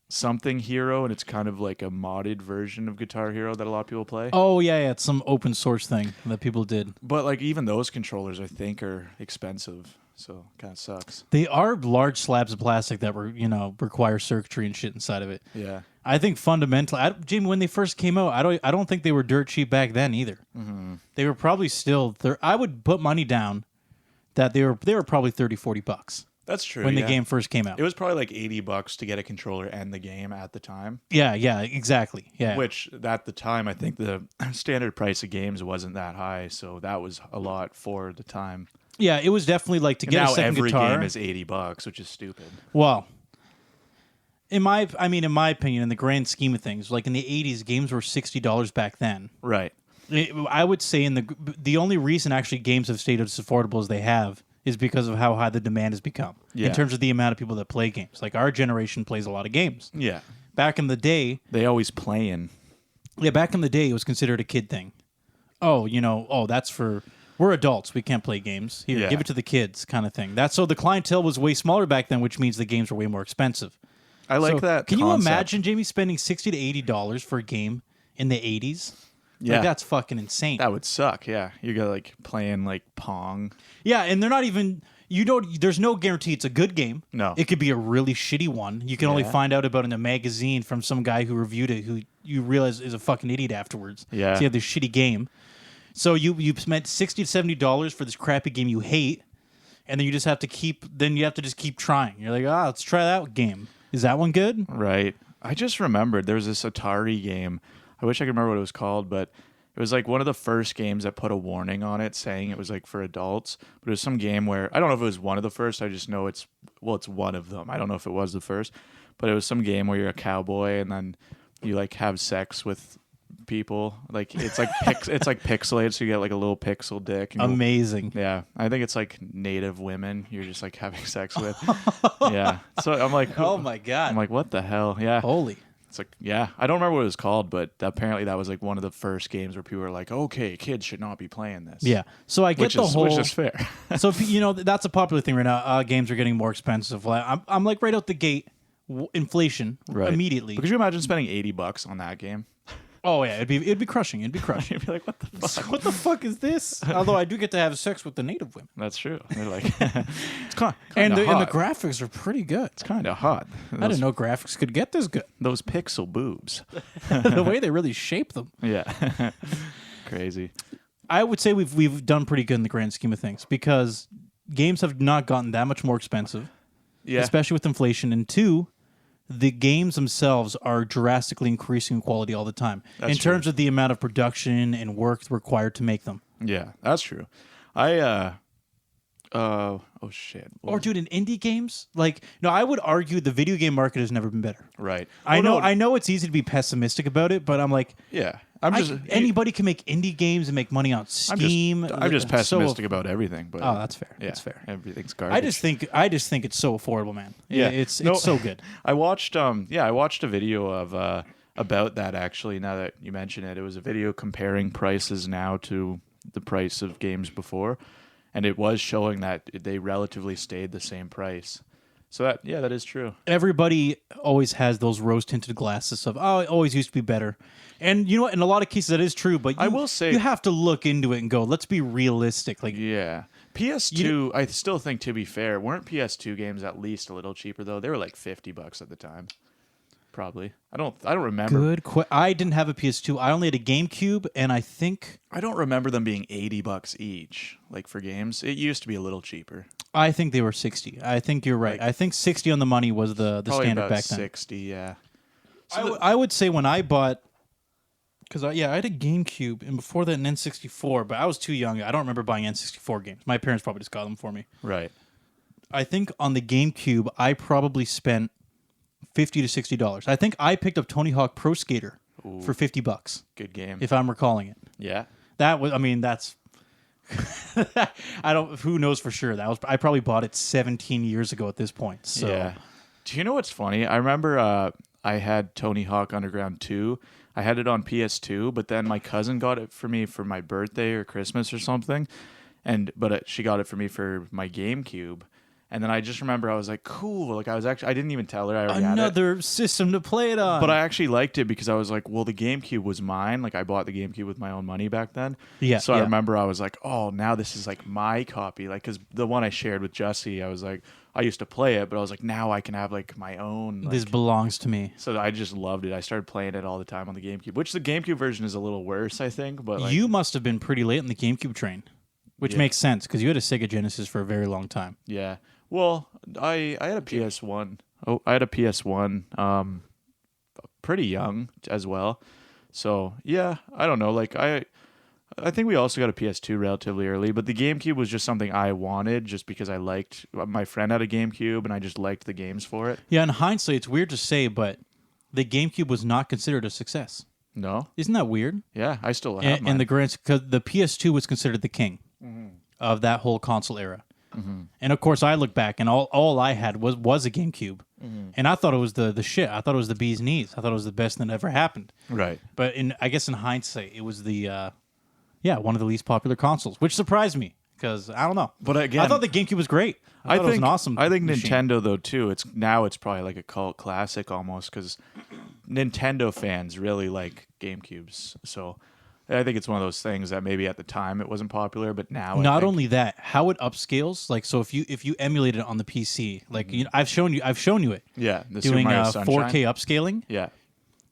Something Hero, and it's kind of like a modded version of Guitar Hero that a lot of people play. Oh yeah, it's some open source thing that people did. But like even those controllers, I think, are expensive, so kind of sucks. They are large slabs of plastic that require circuitry and shit inside of it. Yeah. I think fundamentally, Jamie, when they first came out, I don't think they were dirt cheap back then either. Mm-hmm. They were probably still. I would put money down that they were probably $30-$40 That's true. when the game first came out. It was probably like $80 to get a controller and the game at the time. Yeah, exactly. Yeah. Which at the time, I think the standard price of games wasn't that high, so that was a lot for the time. Yeah, it was definitely like to get a second every guitar. game is $80, which is stupid. Well, in my opinion, in the grand scheme of things, like in the 80s, games were $60 back then. Right. I would say the only reason actually games have stayed as affordable as they have is because of how high the demand has become in terms of the amount of people that play games. Like our generation plays a lot of games. Yeah. Back in the day, they always playing. Yeah, back in the day, it was considered a kid thing. That's for we're adults. We can't play games. Here, give it to the kids, kind of thing. So the clientele was way smaller back then, which means the games were way more expensive. I like that. Can concept. you imagine, Jamie, spending $60 to $80 for a game in the 80s? Yeah, like, that's fucking insane. That would suck. Yeah, you got like playing like Pong. Yeah, and they're not even. There's no guarantee it's a good game. No, it could be a really shitty one. You can only find out about it in a magazine from some guy who reviewed it, who you realize is a fucking idiot afterwards. Yeah, so you have this shitty game. So you spent $60 to $70 for this crappy game you hate, and then you just have to keep. Then you have to just keep trying. You're like, let's try that game. Is that one good? Right. I just remembered there was this Atari game. I wish I could remember what it was called, but it was like one of the first games that put a warning on it saying it was like for adults. But it was some game where I don't know if it was one of the first. I just know it's one of them. I don't know if it was the first, but it was some game where you're a cowboy and then you like have sex with people. Like it's like it's like pixelated, so you get like a little pixel dick. Amazing. Yeah, I think it's like native women you're just like having sex with. Yeah, so I'm like, oh my god. I'm like, what the hell? Yeah, holy. It's like, yeah, I don't remember what it was called, but apparently that was like one of the first games where people were like, okay, kids should not be playing this. Yeah, so I get which is fair. So that's a popular thing right now. Games are getting more expensive. I'm like right out the gate, inflation immediately. But could you imagine spending $80 on that game? Oh yeah, it'd be crushing. It'd be crushing. You'd be like, what the fuck? What the fuck is this? Although I do get to have sex with the native women. That's true. They're like, it's kind of and the hot. graphics are pretty good. It's kind of hot. I didn't know graphics could get this good. Those pixel boobs. The way they really shape them. Yeah. Crazy. I would say we've done pretty good in the grand scheme of things because games have not gotten that much more expensive. Yeah. Especially with inflation. And two, the games themselves are drastically increasing in quality all the time in terms of the amount of production and work required to make them. Yeah, that's true. Oh shit. Or dude, in indie games, I would argue the video game market has never been better. Right. I know it's easy to be pessimistic about it, but I'm like, yeah. Anybody can make indie games and make money on Steam. I'm just pessimistic about everything. But that's fair. Yeah, that's fair. Everything's garbage. I just think it's so affordable, man. Yeah, it's so good. I watched a video of about that actually. Now that you mention it, it was a video comparing prices now to the price of games before, and it was showing that they relatively stayed the same price. So that is true. Everybody always has those rose-tinted glasses of, it always used to be better. And you know what? In a lot of cases, that is true. But I will say you have to look into it and go, let's be realistic. Yeah. PS2, I still think, to be fair, weren't PS2 games at least a little cheaper, though? They were like $50 at the time. probably. I don't remember. I didn't have a PS2. I only had a GameCube, and I think I don't remember them being $80 each, like for games. It used to be a little cheaper. they were 60. I think you're right. I think 60 on the money was the Probably standard about back then. 60, yeah. I would say when I bought, because I had a GameCube, and before that an N64, but I was too young. I don't remember buying N64 games. My parents probably just got them for me. Right. I think on the GameCube, I probably spent $50 to $60. I think I picked up Tony Hawk Pro Skater for $50. Good game. If I'm recalling it. Yeah. That was, I mean, that's I don't, who knows for sure. I probably bought it 17 years ago at this point. So Yeah. Do you know what's funny? I remember I had Tony Hawk Underground 2. I had it on PS2, but then my cousin got it for me for my birthday or Christmas or something. But she got it for me for my GameCube. And then I just remember I was like, cool. Like I didn't even tell her I already had it. Another system to play it on. But I actually liked it because I was like, well, the GameCube was mine. Like I bought the GameCube with my own money back then. Yeah. So I remember I was like, oh, now this is like my copy. Like, because the one I shared with Jesse, I was like, I used to play it, but I was like, now I can have like my own. Like, this belongs to me. so I just loved it. I started playing it all the time on the GameCube, which the GameCube version is a little worse, I think. But like, You must have been pretty late in the GameCube train, which Yeah. makes sense because you had a Sega Genesis for a very long time. yeah. Well, I had a PS1. Oh, I had a PS1. Pretty young as well. So yeah, I don't know. Like I think we also got a PS2 relatively early, but the GameCube was just something I wanted just because I liked. My friend had a GameCube, and I just liked the games for it. Yeah, in hindsight, it's weird to say, but the GameCube was not considered a success. No. Isn't that weird? Yeah, I still have mine. And because the PS2 was considered the king of that whole console era. And of course, I look back, and all I had was a GameCube, and I thought it was the shit. I thought it was the bee's knees. I thought it was the best that ever happened. Right. But I guess in hindsight, it was the one of the least popular consoles, which surprised me because I don't know. But again, I thought the GameCube was great. I thought it was an awesome. I think machine. Nintendo though too. It's probably like a cult classic almost because Nintendo fans really like GameCubes. So I think it's one of those things that maybe at the time it wasn't popular, but now Not only that, how it upscales. Like, so if you emulate it on the PC, like I've shown you it. Yeah, the Doing Super Mario Sunshine. 4K upscaling. Yeah,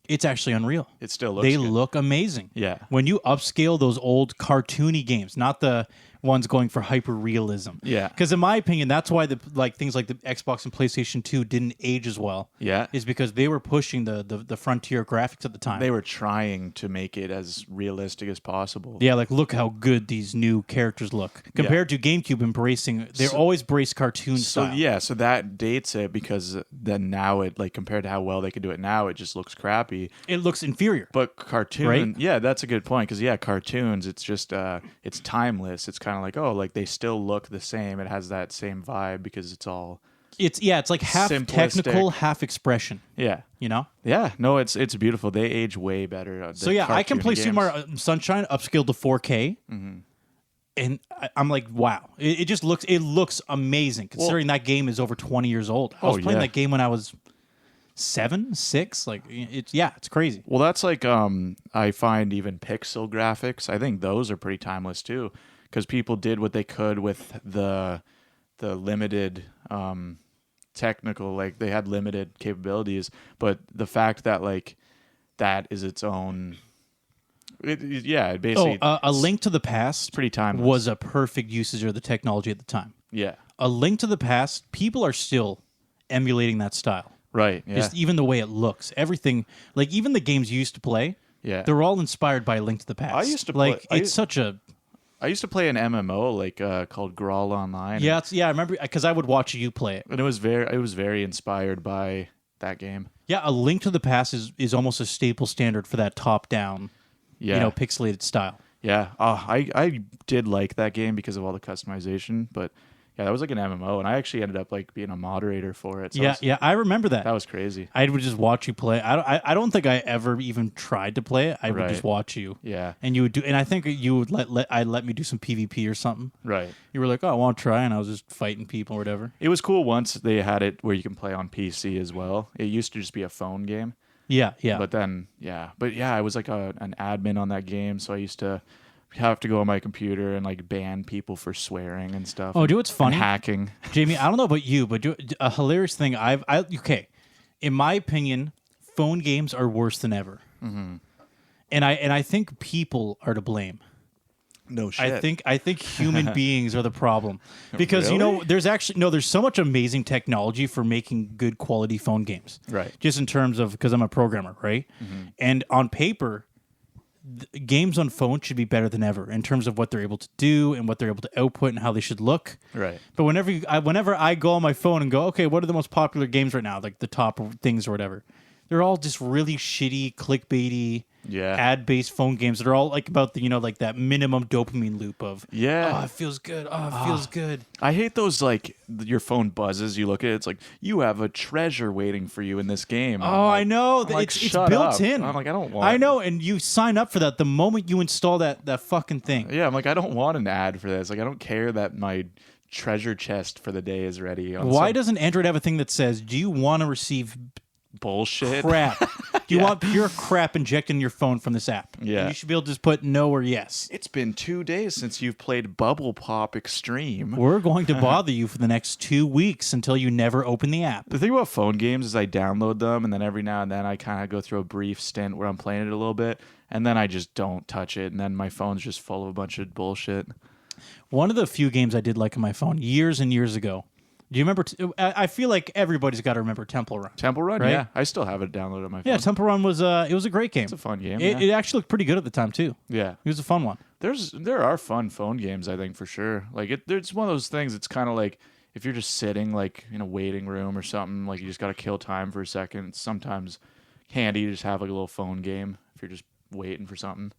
It's actually unreal. it still looks. They good. look amazing. Yeah. When you upscale those old cartoony games, not the ones going for hyper realism. Yeah. Because in my opinion, that's why things like the Xbox and PlayStation 2 didn't age as well. Yeah. Is because they were pushing the frontier graphics at the time. They were trying to make it as realistic as possible. Yeah, like look how good these new characters look compared to GameCube embracing. They're always braced cartoon style. So that dates it because then now it like compared to how well they could do it now, it just looks crappy. It looks inferior. But cartoon, Right? yeah, that's a good point because cartoons, it's just it's timeless. It's kind of like they still look the same. It has that same vibe because it's all It's like half simplistic. technical, half expression. yeah. You know. Yeah, no, it's beautiful. They age way better. So yeah, I can play Super Mario Sunshine upscaled to 4K, and I'm like, wow! It just looks amazing considering that game is over 20 years old. I was playing that game when I was 7, 6. Like it's crazy. Well, that's like I find even pixel graphics. I think those are pretty timeless too, because people did what they could with the limited technical, like they had limited capabilities, but the fact that like that is its own. It basically. A Link to the Past pretty timeless. was a perfect usage of the technology at the time. Yeah. A Link to the Past, people are still emulating that style. Right. Yeah. Just even the way it looks, everything, like even the games you used to play, yeah. they're all inspired by A Link to the Past. I used to play- like it's such a. I used to play an MMO like called Grawl Online. Yeah, I remember because I would watch you play it. And it was very inspired by that game. Yeah, A Link to the Past is almost a staple standard for that top down, Yeah. pixelated style. Yeah. I did like that game because of all the customization, but yeah, that was like an MMO, and I actually ended up like being a moderator for it. So I remember that. that was crazy. I would just watch you play. I don't think I ever even tried to play it. I would Right. just watch you. Yeah. And you would do, and I think you would let me do some PvP or something. Right. You were like, "Oh, I want to try," and I was just fighting people or whatever. It was cool once they had it where you can play on PC as well. It used to just be a phone game. Yeah. But then, I was like an admin on that game, so I used to have to go on my computer and like ban people for swearing and stuff. Oh, do you know what's funny? And hacking. Jamie, I don't know about you, but a hilarious thing in my opinion, phone games are worse than ever. And I think people are to blame. No shit. I think human beings are the problem because Really? there's so much amazing technology for making good quality phone games. Right. Just in terms of because I'm a programmer, right? And on paper, games on phone should be better than ever in terms of what they're able to do and what they're able to output and how they should look. Right. But whenever I go on my phone and go, okay, what are the most popular games right now? Like the top things or whatever. They're all just really shitty, clickbaity, ad-based phone games that are all like about the like that minimum dopamine loop of oh, it feels good. Oh, it feels good. I hate those like your phone buzzes. You look at it, it's like you have a treasure waiting for you in this game. I know. I'm like, it's shut built up. in. I'm like, I don't want. I know, and you sign up for that the moment you install that fucking thing. Yeah, I'm like, I don't want an ad for this. Like, I don't care that my treasure chest for the day is ready. Why doesn't Android have a thing that says, "Do you want to receive bullshit crap? Do you want pure crap injected in your phone from this app?" Yeah. And you should be able to just put no or yes. It's been 2 days since you've played Bubble Pop Extreme. We're going to bother you for the next 2 weeks until you never open the app. The thing about phone games is I download them, and then every now and then I kind of go through a brief stint where I'm playing it a little bit, and then I just don't touch it, and then my phone's just full of a bunch of bullshit. One of the few games I did like on my phone years and years ago. Do you remember? I feel like everybody's got to remember Temple Run. Temple Run, right? yeah. I still have it downloaded on my phone. Yeah, Temple Run was it was a great game. It's a fun game. It actually looked pretty good at the time too. Yeah. It was a fun one. There are fun phone games, I think, for sure. Like it's one of those things. It's kind of like if you're just sitting like in a waiting room or something, like you just got to kill time for a second. It's sometimes handy to just have like a little phone game if you're just waiting for something.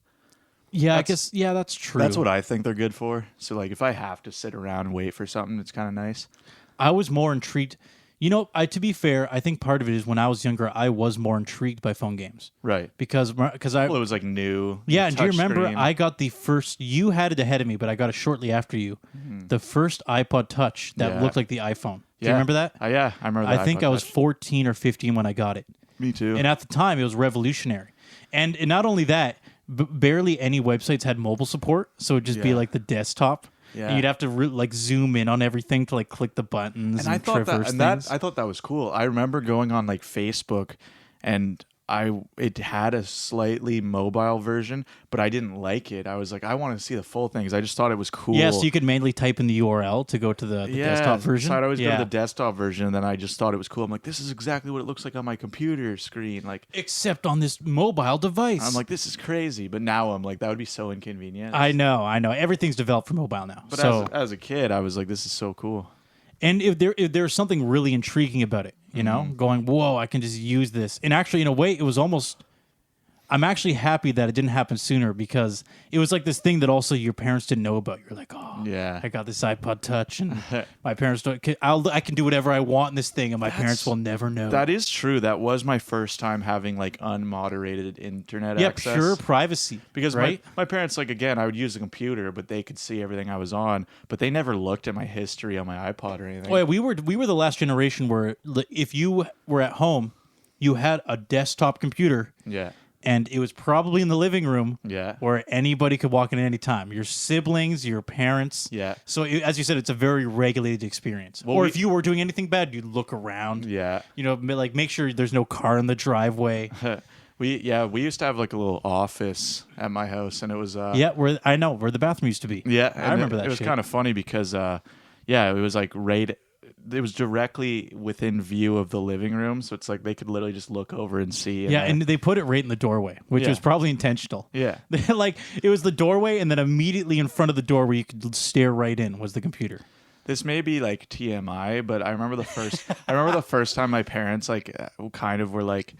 Yeah, I guess. Yeah, that's true. That's what I think they're good for. So like if I have to sit around and wait for something, it's kind of nice. I was more intrigued. To be fair, I think part of it is when I was younger, I was more intrigued by phone games. Right. Because it was like new. Yeah, and do you remember screen. I got the first, you had it ahead of me, but I got it shortly after you. The first iPod Touch that looked like the iPhone. Do you remember that? Yeah, I remember that. I think I was 14 or 15 when I got it. Me too. And at the time, it was revolutionary. And not only that, barely any websites had mobile support, so it'd just be like the desktop. Yeah. And you'd have to zoom in on everything to click the buttons and I thought traverse that, things. I thought that was cool. I remember going on like Facebook, and it had a slightly mobile version, but I didn't like it. I was like, I want to see the full thing because I just thought it was cool. Yeah, so you could manually type in the URL to go to the desktop version. So I'd always go to the desktop version, and then I just thought it was cool. I'm like, this is exactly what it looks like on my computer screen. Like, except on this mobile device. I'm like, this is crazy. But now I'm like, that would be so inconvenient. I know. Everything's developed for mobile now. But so, as a kid, I was like, this is so cool. And if there's something really intriguing about it, going, whoa, I can just use this. And actually, in a way, it was almost. I'm actually happy that it didn't happen sooner because it was like this thing that also your parents didn't know about. You're like, oh, yeah, I got this iPod Touch, and my parents don't. I can do whatever I want in this thing, and my parents will never know. That is true. That was my first time having like unmoderated internet access. Pure privacy. Because right? my parents, like, again, I would use the computer, but they could see everything I was on, but they never looked at my history on my iPod or anything. Oh, yeah, we were the last generation where if you were at home, you had a desktop computer. Yeah. And it was probably in the living room Yeah. where anybody could walk in at any time. Your siblings, your parents. Yeah. So as you said, it's a very regulated experience. Well, or if you were doing anything bad, you'd look around. Yeah. Like make sure there's no car in the driveway. We used to have like a little office at my house, and it was where the bathroom used to be. Yeah, I remember that. It was kind of funny because it was like it was directly within view of the living room, so it's like they could literally just look over and see. And they put it right in the doorway, which was probably intentional. Yeah. Like it was the doorway, and then immediately in front of the door where you could stare right in was the computer. This may be like TMI, but I remember the first time my parents like kind of were like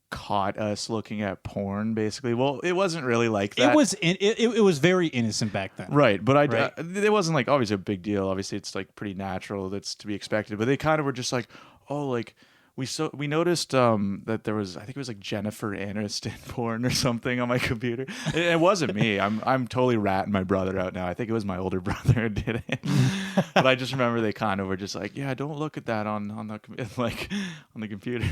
caught us looking at porn, basically. Well, it wasn't really like that. It was very innocent back then, right? But it wasn't like obviously a big deal. Obviously, it's like pretty natural. That's to be expected. But they kind of were just like, oh, like we noticed that there was, I think it was like Jennifer Aniston porn or something on my computer. It wasn't me. I'm totally ratting my brother out now. I think it was my older brother who did it. But I just remember they kind of were just like, yeah, don't look at that on the computer.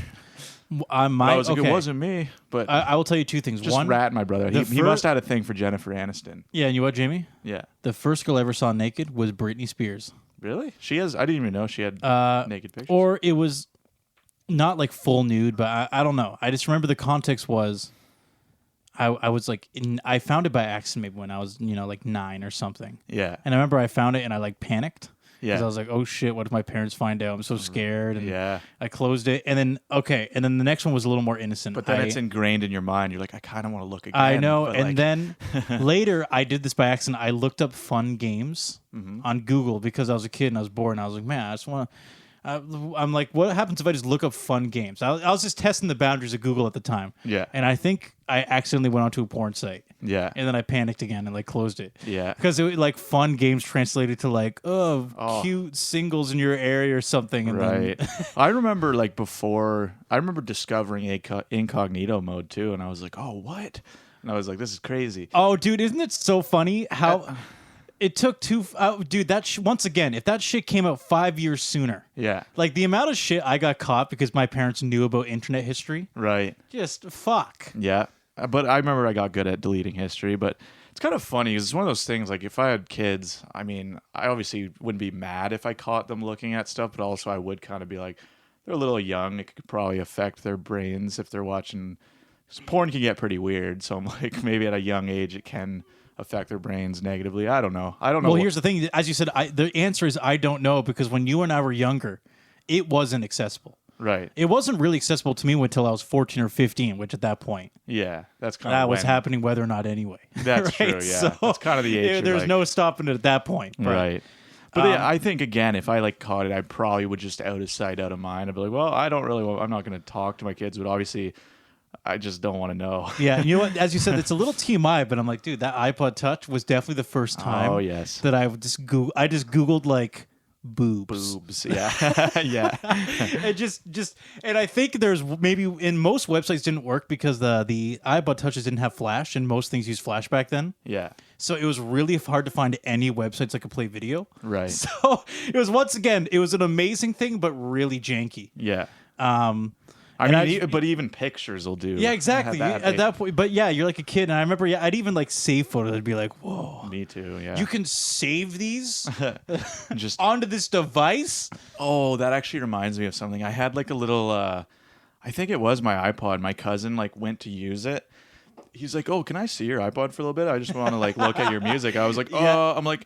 I was like, it wasn't me, but I will tell you two things. Just one, rat my brother. He must have had a thing for Jennifer Aniston. Yeah, and you know what, Jamie? Yeah. The first girl I ever saw naked was Britney Spears. Really? She has. I didn't even know she had naked pictures. Or it was not like full nude, but I don't know. I just remember the context was I was like I found it by accident maybe when I was like 9 or something. Yeah. And I remember I found it and I like panicked. Yeah. Because I was like, oh shit, what if my parents find out? I'm so scared. And Yeah. I closed it. And then the next one was a little more innocent. But then it's ingrained in your mind. You're like, I kind of want to look again. I know. But And then later I did this by accident. I looked up fun games on Google because I was a kid and I was bored. And I was like, man, I just want to. I'm like, what happens if I just look up fun games? I was just testing the boundaries of Google at the time. Yeah. And I think I accidentally went onto a porn site. Yeah. And then I panicked again and like closed it. Yeah. Because it like fun games translated to like cute singles in your area or something. And right. Then I remember like I remember discovering incognito mode too, and I was like, oh, what? And I was like, this is crazy. Oh, dude, isn't it so funny how it took dude, once again, if that shit came out 5 years sooner. Yeah. Like the amount of shit I got caught because my parents knew about internet history. Right. Just fuck. Yeah. But I remember I got good at deleting history, but it's kind of funny because it's one of those things, like if I had kids, I mean, I obviously wouldn't be mad if I caught them looking at stuff, but also I would kind of be like, they're a little young. It could probably affect their brains if they're watching. 'Cause porn can get pretty weird. So I'm like, maybe at a young age, it can affect their brains negatively. I don't know. Well, here's the thing. As you said, the answer is I don't know because when you and I were younger, it wasn't accessible. Right. It wasn't really accessible to me until I was 14 or 15, which at that point, yeah, that's kind of that was happening whether or not anyway. That's right? true. Yeah, So, that's kind of the age. There's like, no stopping it at that point. But, right. But yeah, I think again, if I like caught it, I probably would just out of sight, out of mind. I'd be like, well, I'm not going to talk to my kids, but obviously, I just don't want to know. Yeah, you know what? As you said, it's a little TMI, but I'm like, dude, that iPod Touch was definitely the first time. Oh yes. That I just Googled like boobs. Yeah. Yeah. And I think there's maybe in most websites didn't work because the iPod Touches didn't have flash and most things used flash back then. Yeah. So it was really hard to find any websites that could play video. Right. So it was an amazing thing, but really janky. Yeah. I mean, but even pictures will do. Yeah, exactly. At that point, but yeah, you're like a kid, and I remember, I'd even like save photos. I'd be like, "Whoa, me too." Yeah, you can save these just onto this device." Oh, that actually reminds me of something. I had like a little. I think it was my iPod. My cousin like went to use it. He's like, "Oh, can I see your iPod for a little bit? I just want to like look at your music." I was like, Yeah. I'm like,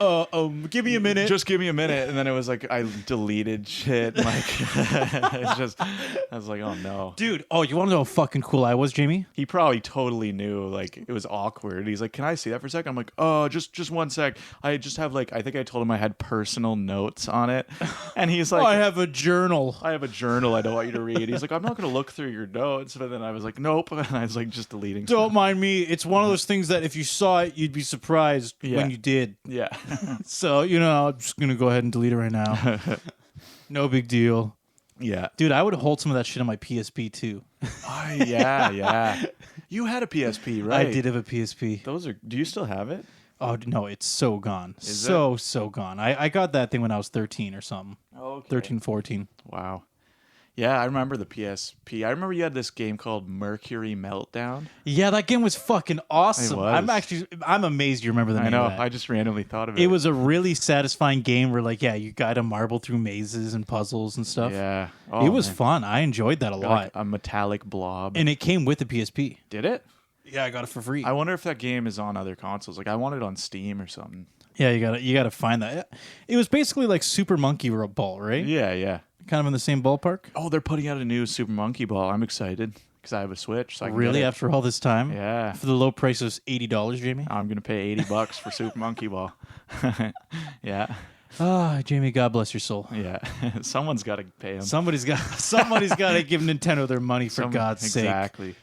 give me a minute. Just give me a minute." And then it was like I deleted shit. Like, it's just, I was like, "Oh no, dude." Oh, you want to know how fucking cool I was, Jamie? He probably totally knew. Like, it was awkward. He's like, "Can I see that for a second?" I'm like, "Oh, just 1 sec. I just have like, I think I told him I had personal notes on it." And he's like, I have a journal. I don't want you to read. He's like, "I'm not going to look through your notes." But then I was like, "Nope." And I was like, just deleting Don't stuff. mind me. It's one of those things that if you saw it, you'd be surprised when you did. Yeah. So, I'm just going to go ahead and delete it right now. No big deal. Yeah. Dude, I would hold some of that shit on my PSP too. Oh, yeah. You had a PSP, right? I did have a PSP. Do you still have it? Oh, no, it's so gone. So gone. I got that thing when I was 13 or something. Okay. 13, 14. Wow. Yeah, I remember the PSP. I remember you had this game called Mercury Meltdown. Yeah, that game was fucking awesome. It was. I'm amazed you remember the name I know. of that. I just randomly thought of it. It was a really satisfying game where, like, you guide a marble through mazes and puzzles and stuff. Yeah. It was fun. I enjoyed that a lot. Like a metallic blob. And it came with the PSP. Did it? Yeah, I got it for free. I wonder if that game is on other consoles. Like, I want it on Steam or something. Yeah, you gotta find that. It was basically like Super Monkey Ball, right? Yeah. Kind of in the same ballpark. Oh, they're putting out a new Super Monkey Ball. I'm excited because I have a Switch. So I can Really, get it. after all this time? Yeah. For the low price of $80, Jamie? I'm going to pay $80 for Super Monkey Ball. Yeah. Ah, Jamie, God bless your soul. Yeah. Someone's got to pay him. Somebody's got to give Nintendo their money for God's sake. Exactly.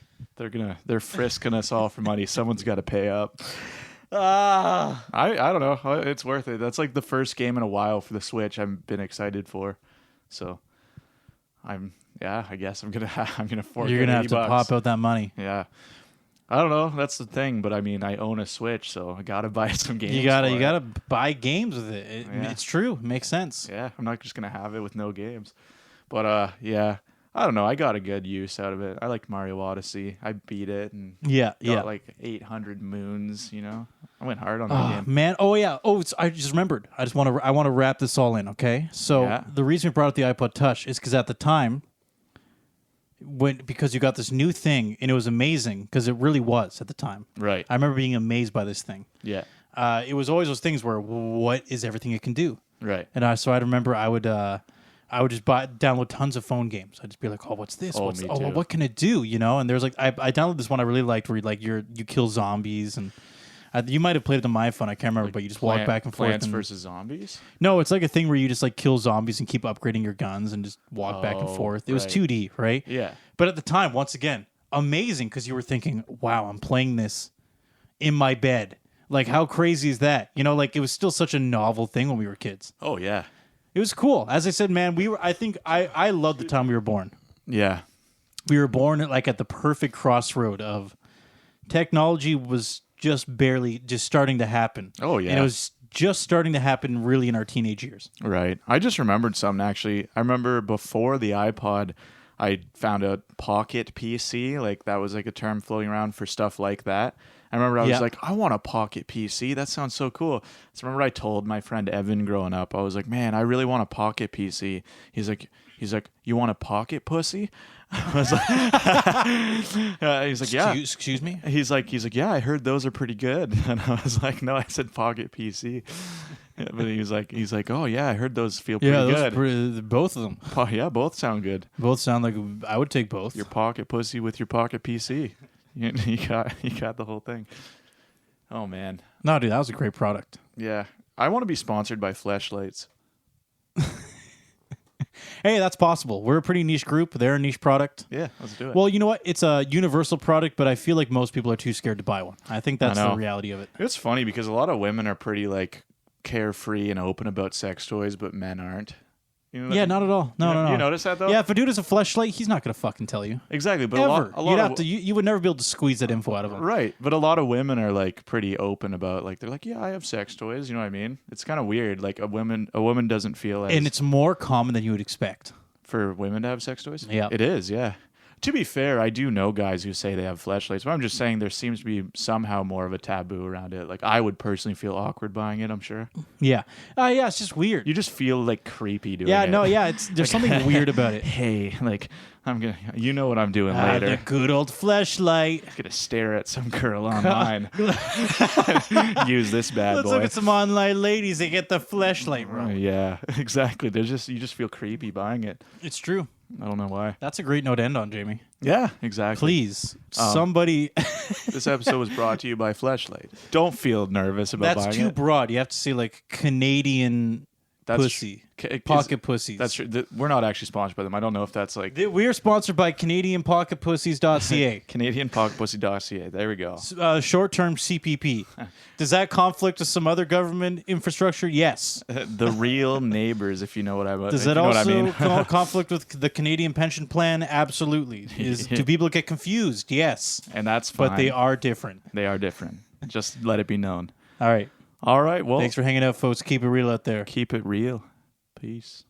They're frisking us all for money. Someone's got to pay up. I don't know. It's worth it. That's like the first game in a while for the Switch I've been excited for. So I guess I'm gonna fork. You're gonna have to $80. pop out that money. Yeah. I don't know. That's the thing, but I mean, I own a Switch, so I gotta buy some games. You gotta buy games with it. Yeah. It's true. It makes sense. Yeah, I'm not just gonna have it with no games. But yeah, I don't know. I got a good use out of it. I liked Mario Odyssey. I beat it and got like 800 moons. I went hard on that game. Man. Oh yeah. I just remembered. I want to wrap this all in. Okay. So the reason we brought up the iPod Touch is because at the time, because you got this new thing and it was amazing because it really was at the time. Right. I remember being amazed by this thing. Yeah. It was always those things where what is everything it can do? Right. And so I remember I would just download tons of phone games. I'd just be like, oh, what's this? Oh, What's me well, too. what can it do? You know? And there's like I downloaded this one I really liked where you kill zombies and you might have played it on my phone. I can't remember, but you just walk back and forth. Plants and, versus Zombies? No, it's like a thing where you just like kill zombies and keep upgrading your guns and just walk back and forth. It was 2D, right? Yeah. But at the time, once again, amazing because you were thinking, wow, I'm playing this in my bed. Like, how crazy is that? You know, like it was still such a novel thing when we were kids. Oh, yeah. It was cool. As I said, man, I loved the time we were born. Yeah. We were born at the perfect crossroad of technology was just starting to happen. Oh, yeah. And it was just starting to happen really in our teenage years. Right. I just remembered something, actually. I remember before the iPod, I found a pocket PC. Like, that was like a term floating around for stuff like that. I remember I was like, I want a pocket PC. That sounds so cool. So I remember I told my friend Evan growing up, I was like, man, I really want a pocket PC. He's like, you want a pocket pussy? I was like, he's like, yeah. Excuse me? He's like, yeah, I heard those are pretty good. And I was like, no, I said pocket PC. But he's like, oh yeah, I heard those feel pretty good. Both of them. Yeah, both sound good. Both sound like I would take both. Your pocket pussy with your pocket PC. You got the whole thing. Oh man. No, dude, that was a great product. Yeah, I want to be sponsored by Fleshlights. Hey, that's possible. We're a pretty niche group. They're a niche product. Yeah, let's do it. Well, you know what? It's a universal product, but I feel like most people are too scared to buy one. I think that's the reality of it. It's funny because a lot of women are pretty like carefree and open about sex toys, but men aren't. You know, yeah, not at all. No. You notice that though? Yeah, if a dude has a fleshlight, he's not going to fucking tell you. Exactly, but Ever. a lot You would never be able to squeeze that info out of him. Right, but a lot of women are like pretty open about like they're like, yeah, I have sex toys. You know what I mean? It's kind of weird. Like a woman doesn't feel as And it's more common than you would expect. for women to have sex toys. Yeah, it is. Yeah. To be fair, I do know guys who say they have fleshlights, but I'm just saying there seems to be somehow more of a taboo around it. Like I would personally feel awkward buying it. I'm sure. Yeah. Yeah, it's just weird. You just feel like creepy doing it. Yeah, no, yeah. There's something weird about it. Hey, like you know what I'm doing later. The good old fleshlight. I'm gonna stare at some girl online. Use this bad Let's boy. look at some online ladies that get the fleshlight, bro. Yeah, exactly. You just feel creepy buying it. It's true. I don't know why. That's a great note to end on, Jamie. Yeah, exactly. Please, somebody. This episode was brought to you by Fleshlight. Don't feel nervous about buying it. That's too broad. You have to say like Canadian pussy. Pocket pussies. That's true. We're not actually sponsored by them. I don't know if that's like We are sponsored by CanadianPocketPussies.ca. CanadianPocketPussy.ca. There we go. Short-term CPP. Does that conflict with some other government infrastructure? Yes. The real Neighbours, if you know what I mean. Does that also conflict with the Canadian pension plan? Absolutely. Do people get confused? Yes. And that's fine. But they are different. They are different. Just let it be known. All right. All right. Well, thanks for hanging out, folks. Keep it real out there. Keep it real. Peace.